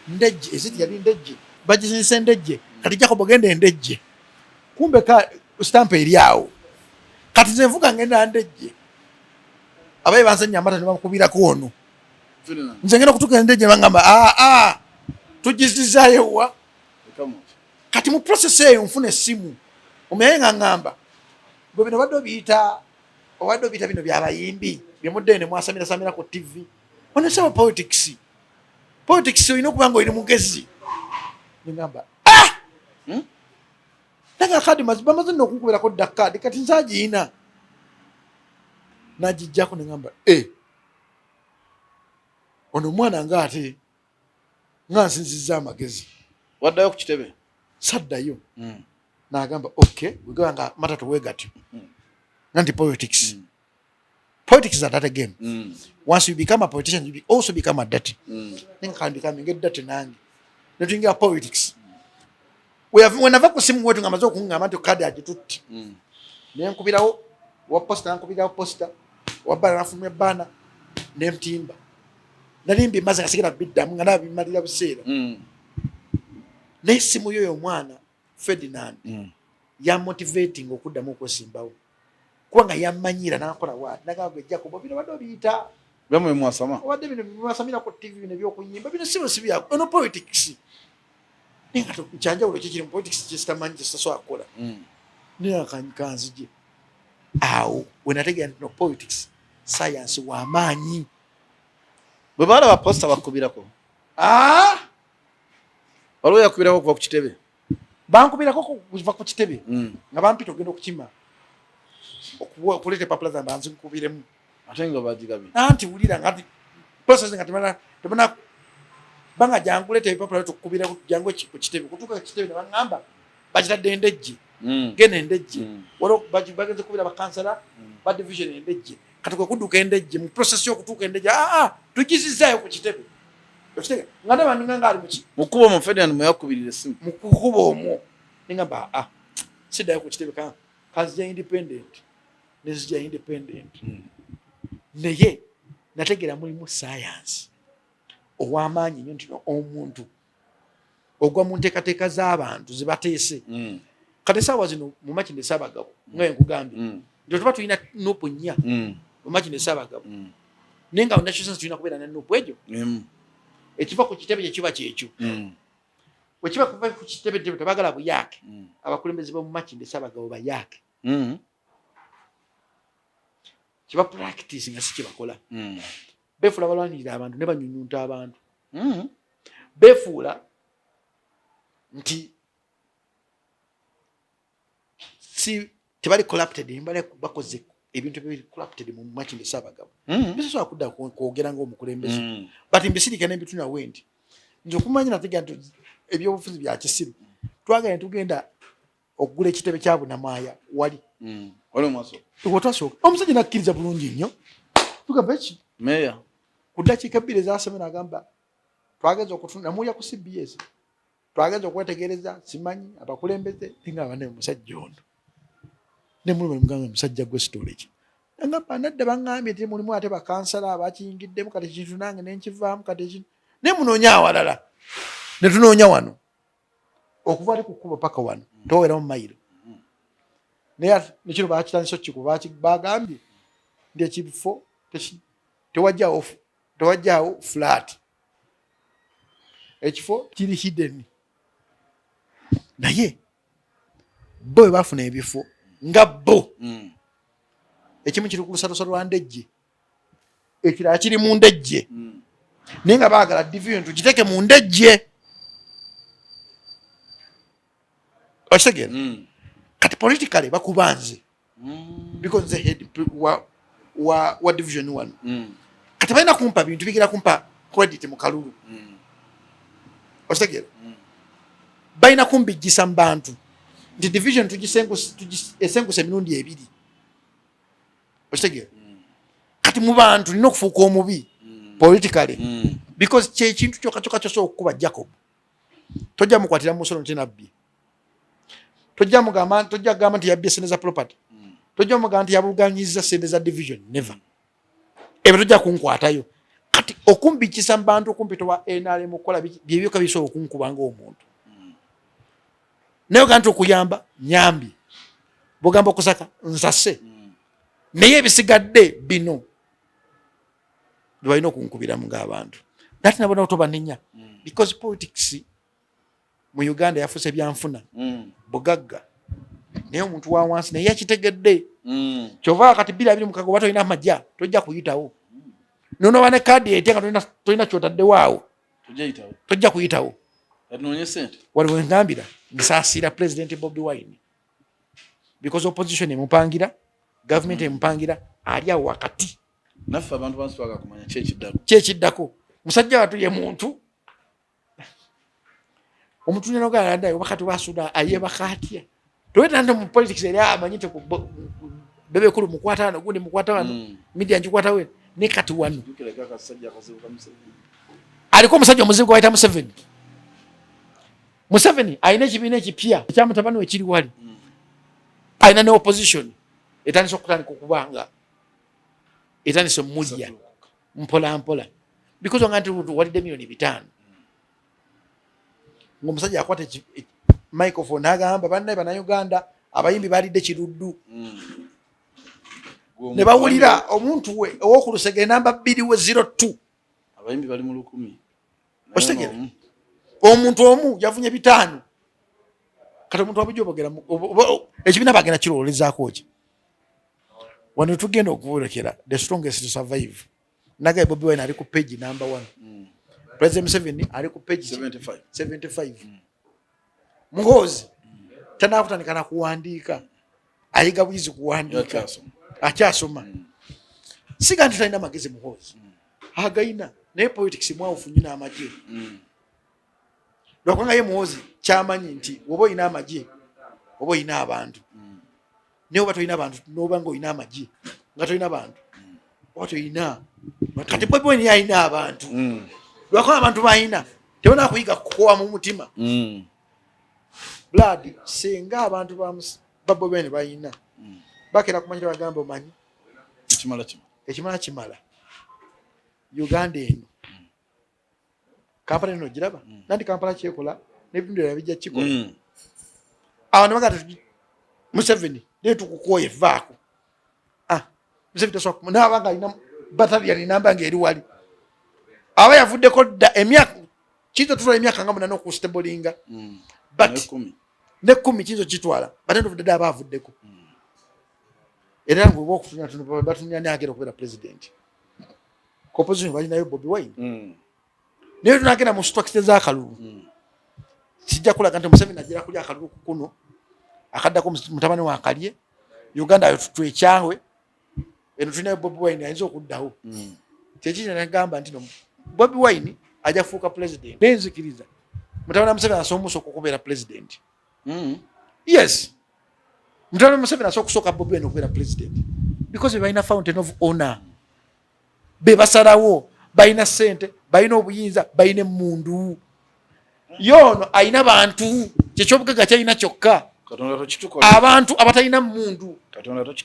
ndejje eziti yali ndejje bagisindise ndejje kati Jacob ogenda endejje kumbe stamp eri awo kati nze nvuga ngenda ndejje abaye banzanya amata ne bamukubirako ono nze ngenda kutuuka endejje bangamba tugizizaayo wa kati mu process eyo nfuna essimu omuyaye nga ŋŋamba gwe bino obadde obiyita bino byabayimbi byemuddeyo ne mwasamirasamira ku TV onesaba politics olina okuba nga olina mugezi neŋŋamba naga kadi bamaze nno okunkubirako dda kadi kati nze agiina nagijjako neŋŋamba ono omwana ng'ate nga nsinzizza amagezi waddayo ku kitebe saddayo n'agamba okay wegaba nga mata toweegatyo nga nti politics is a dirty game once you become a politician you also become a dirty ninga kandi becoming a dirty nange netuyingira politics wenava ku simu wetu nga maze okuŋŋamba nti kadi agitutte nenkubirawo wa posta nankubirawo posta wabbana nafulumya ebbaana nemtimba nali mbimaze nga sigenda biddamu nga nabimalira buseera naye essimu yoyo omwana Ferdinand yamotivating okuddamu okwesimbawo kubanga yammanyira nakola waati nagamba Jacob bino badde obiyita bamwe mwasama obadde bino mwasamira ku TV bino ebyokuyimba bino si byako ono politics ninga nkyanjawulo kikiri mu politics kyesitamanyi kyesitasobola kukola naye kanzije awo wenategera nti no politics science w'amaanyi bwe balaba posta bakubirako waliwo yakubirako okuva ku kitebe bankubirako kuva ku kitebe nga bampita ogenda okukima okuleeta epapula zange banzinkubiremu ate nga bagigabye anti wulira nga process nga temana banga jangu leeta ebipapula tukubira jangu ku kitebe kutuuka ku kitebe ne baŋŋamba bakitadde endejje genda endejje waliwo bagenze kubira bakansala ba division endejje kati kwe kudduka endejje mu process y'okutuuka endejje tugizizaayo ku kitebe nga ndaba nga ali mukuba omwo Ferdinand mwe yakubirira essimu mu kukuba omwo neŋŋamba siddayo ku kitebe kanzija independent nezija independent naye nategeera mulimu science ow'amaanyi nnyo nti omuntu ogwa mu nteekateeka z'abantu zibateese kati essaawa zino mu Makindye Ssaabagabo nga nkugambye nti tuba tulina nuupu nnya mu Makindye Ssaabagabo naye nga nakisosa tulina kubeera na nuupu egyo ekiva ku kitebe kyekiba kyekyo wekiba kuva ku kitebe tebagala buyaake abakulembeze b'omu Makindye Ssaabagabo bayaake kiba practice nga si kibakola beefuula balwanirira abantu ne banyunyunta abantu beefuula nti tebali corrupted mbale bakoze ebintu ebiri corrupted mu Makindye Ssaabagabo bisobola kudda kwogera ng'omukulembeze but mbisirika n'ebituna wendi nze okumanya nategera nti ebyobufuzi bya kisiru twagala tugenda okugula ekitebe kya bunamwaya wali twasooka omusajja nakkiriza bulungi nnyo tugamba eki meya ku ddakiika bbiri ezasome n'agamba twagenza okutunda namulya ku CBS twagenza okwetegereza simanyi abakulembeze nga abane omusajja ono ne muluma muganga omusajja gwe storage ngamba nadda bangambye nti mulimu ate bakansala abakiyingiddemu kati kintu nange nenkivaamu kati ekintu ne munoonya awalala ne tunoonya wano okuva ali ku kkubo paka wano toweramu mayiro naye nekino bakitandisa okikuba bagambye nti ekifo tewajjaawo flat ekifo kiri hidden naye bo bwe bafuna ebifo nga bo ekimu kiri ku lusalosa lwa ndejje ekirala kiri mu ndejje naye nga baagala division tukiteeke mu ndejje okitegeera kati politically bakubanze because the head wa division 1 kati balina kumpa bintu bigira kumpa credit mu kalulu okitegeera balina kumbijjisa mu bantu nti division tugisenguse emirundi ebiri okitegeera kati mu bantu nina okufuuka omubi politically because kyekintu kyokka kyosobola okukuba Jacob tojja mukwatira mu musono nti nabbi tojja kugamba nti yabbye sente za property tojja mugamba nti yabuganyiza sente za division never ebyo tojja kunkwatayo kati okumbikisa mu bantu okumpitowa NRM okukola byebyoka bisobola okunkuba ng'omuntu naye ogamba nti okuyamba nyambi bogamba okusaka nsase naye ebisigadde bino balina okunkubiramu ng'abantu nati nabona otobanenya because politics mu Uganda yafuuse byanfuna bugagga naye omuntu wa wansi naye yakitegedde kyova kati 2020 oba tolina amajja tojja kuyitawo nonoba ne kaadi etya nga tolina kyotaddewo tojja kuyitawo waliwo engambira nsaasira president Bobi Wine because opposition emupangira government emupangira ali awo wakati naffe abantu bansi twaga kumanya kyekiddako musajja watu ye muntu omuntu nenogaanda wakati wasuda ayebaka atya towetande mu politics eri amanyite ku bebekulu mukwatano gundi mukwatano media njikwatawe ne kati wano aliko omusajja omuzibu gwaita Museveni ayina ekibiina ekipya ekyamutabani wekiri wali ayina ne opposition etandisa okutandika okubanga etandisa omulya mpola mpola because onganti walidde milioni 5 ng'omusajja akwata microphone agamba bannaye bannayuganda abayimbi balidde kiruddu ne bawulira omuntu we ow'okulusege namba 202 abayimbi bali mu 10 okitegera omuntu omu yafunye 5 kati omuntu wabujja obogera ekibiina bagenda kirowoolezaako ki wano tugenda okuboolekera the strongest to survive nagaye Bobi Wine ali ku page number 1 President Museveni ali ku page 75 Muhoozi tanakutandika na kuwandiika ayiga bwizi kuwandiika akyasoma siga nti talina magezi Muhoozi agayina naye politics mwawufunye n'amagye lwakubanga ye Muhoozi kyamanyi nti woba oyina amagye oba oyina abantu naye oba tolina abantu noba ng'olina amagye nga tolina abantu oba tolina kati Bobi Wine yalina abantu lwakuba abantu balina tebona kuyiga kukowa mu mutima blood singa abantu ba Bobi Wine balina bakera kumanyira bagamba omanyi ekimala kimala Uganda eno Kampala eno giraba nandi Kampala kyekola n'ebintu ebyo bijja kikola abantu bagata Museveni netukukoye vaako Museveni taswa n'abanga alina battalion namba ng'eri wali aba yavuddeko dda emyaka kizo tutwala emyaka nga 8 okustablinga but ne 10 kizo kitwala batendo vudde aba avuddeko era ngo bokufunya tuno batunya ne agera okubeera president opposition bali nayo Bobi Wine naye tunagenda mu structure za kalulu sijja kulaga nti Museveni agira kulya akalulu kuno akaddako mutabani wa Kalye Uganda yo tutwekyawe eno tunayo Bobi Wine ayinza okuddawo kyekiri nagamba nti no Bobi Wine aja fuuka president nenzikiriza mutabani wa Museveni asomuso okubeera president yes mutabani wa Museveni asokusoka Bobi Wine okubeera president because balina fountain of honor be basalawo balina sente balina obuyinza balina emundu yono ayina bantu kyekyobugaga kyalina kyokka abantu abatalina mundu,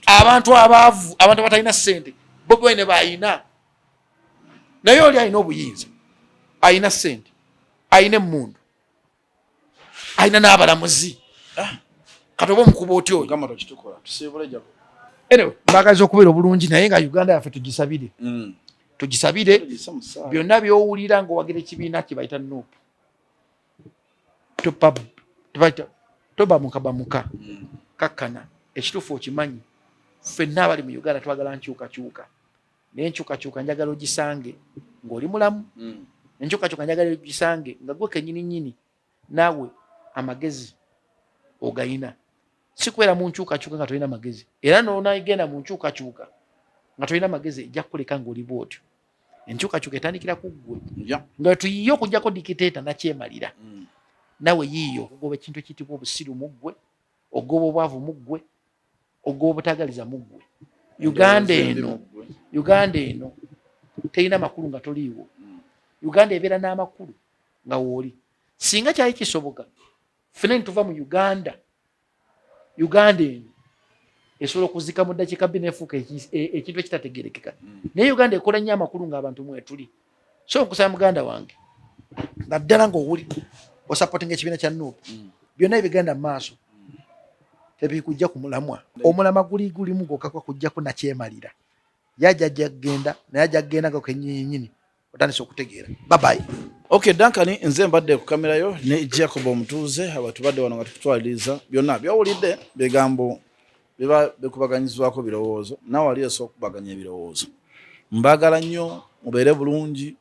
abantu abaavu, abantu abatalina ssente, Bobi Wine bayina. Naye oli alina obuyinza, alina ssente, alina emmundu, alina n'abalamuzi. Kati oba omukuba otya oyo? Anyway, mbagaliza okubeera obulungi naye nga Uganda yaffe tugisabire. Tugisabire byonna by'owulira ng'owagira ekibiina kye bayita NUP. Toba muka kakkana ekituufu okimanyi. Ffenna abali mu Uganda twagala nkyukakyuka. Naye enkyukakyuka njagala ogisange ng'oli mulamu. Enkyukakyuka njagala ogisange nga gwe kennyini naawe amagezi ogayina. Si kubeera mu nkyukakyuka nga tolina magezi. Era n'onaagenda mu nkyukakyuka nga tolina magezi ejja kukuleka ng'oli bw'otyo. Enkyukakyuka etandikira ku ggwe. Nga tuyiye okugyako dikiteeta nakyemalira. Nawe yiiyo ogoba ekintu ekiyitibwa obusiru mu ggwe, ogoba obwavu mu ggwe, ogoba obutagaliza mu ggwe. Uganda eno terina makulu nga toliiwo. Uganda ebeera n'amakulu nga wooli. Singa kyali kisoboka ffenna ne tuva mu Uganda eno esobola okuzika mu ddakiika bbiri n'efuuka ekintu ekitategeerekeka. Naye Uganda ekola nnyo amakulu ng'abantu mwetuli. So nkusaba muganda wange naddala ng'owuli osapootinga ekibiina kya NUP, byonna ebigenda mu maaso tebikujja ku mulamwa. Omulamwa gulimu gwokka kujjako nakyemalira. Yajja genda naye ajja kugenda nga kennyini otandise okutegeera. Bye. Okay, Duncan, nze mbadde ku kamerayo ne Djjacob Omutuuze, abatubadde wano nga tukutwaliriza byonna byawulidde bigambo biba bikubaganyizwako birowoozo, nawe wali osooka okubaganya ebirowoozo. Mbagala nnyo mubeere bulungi,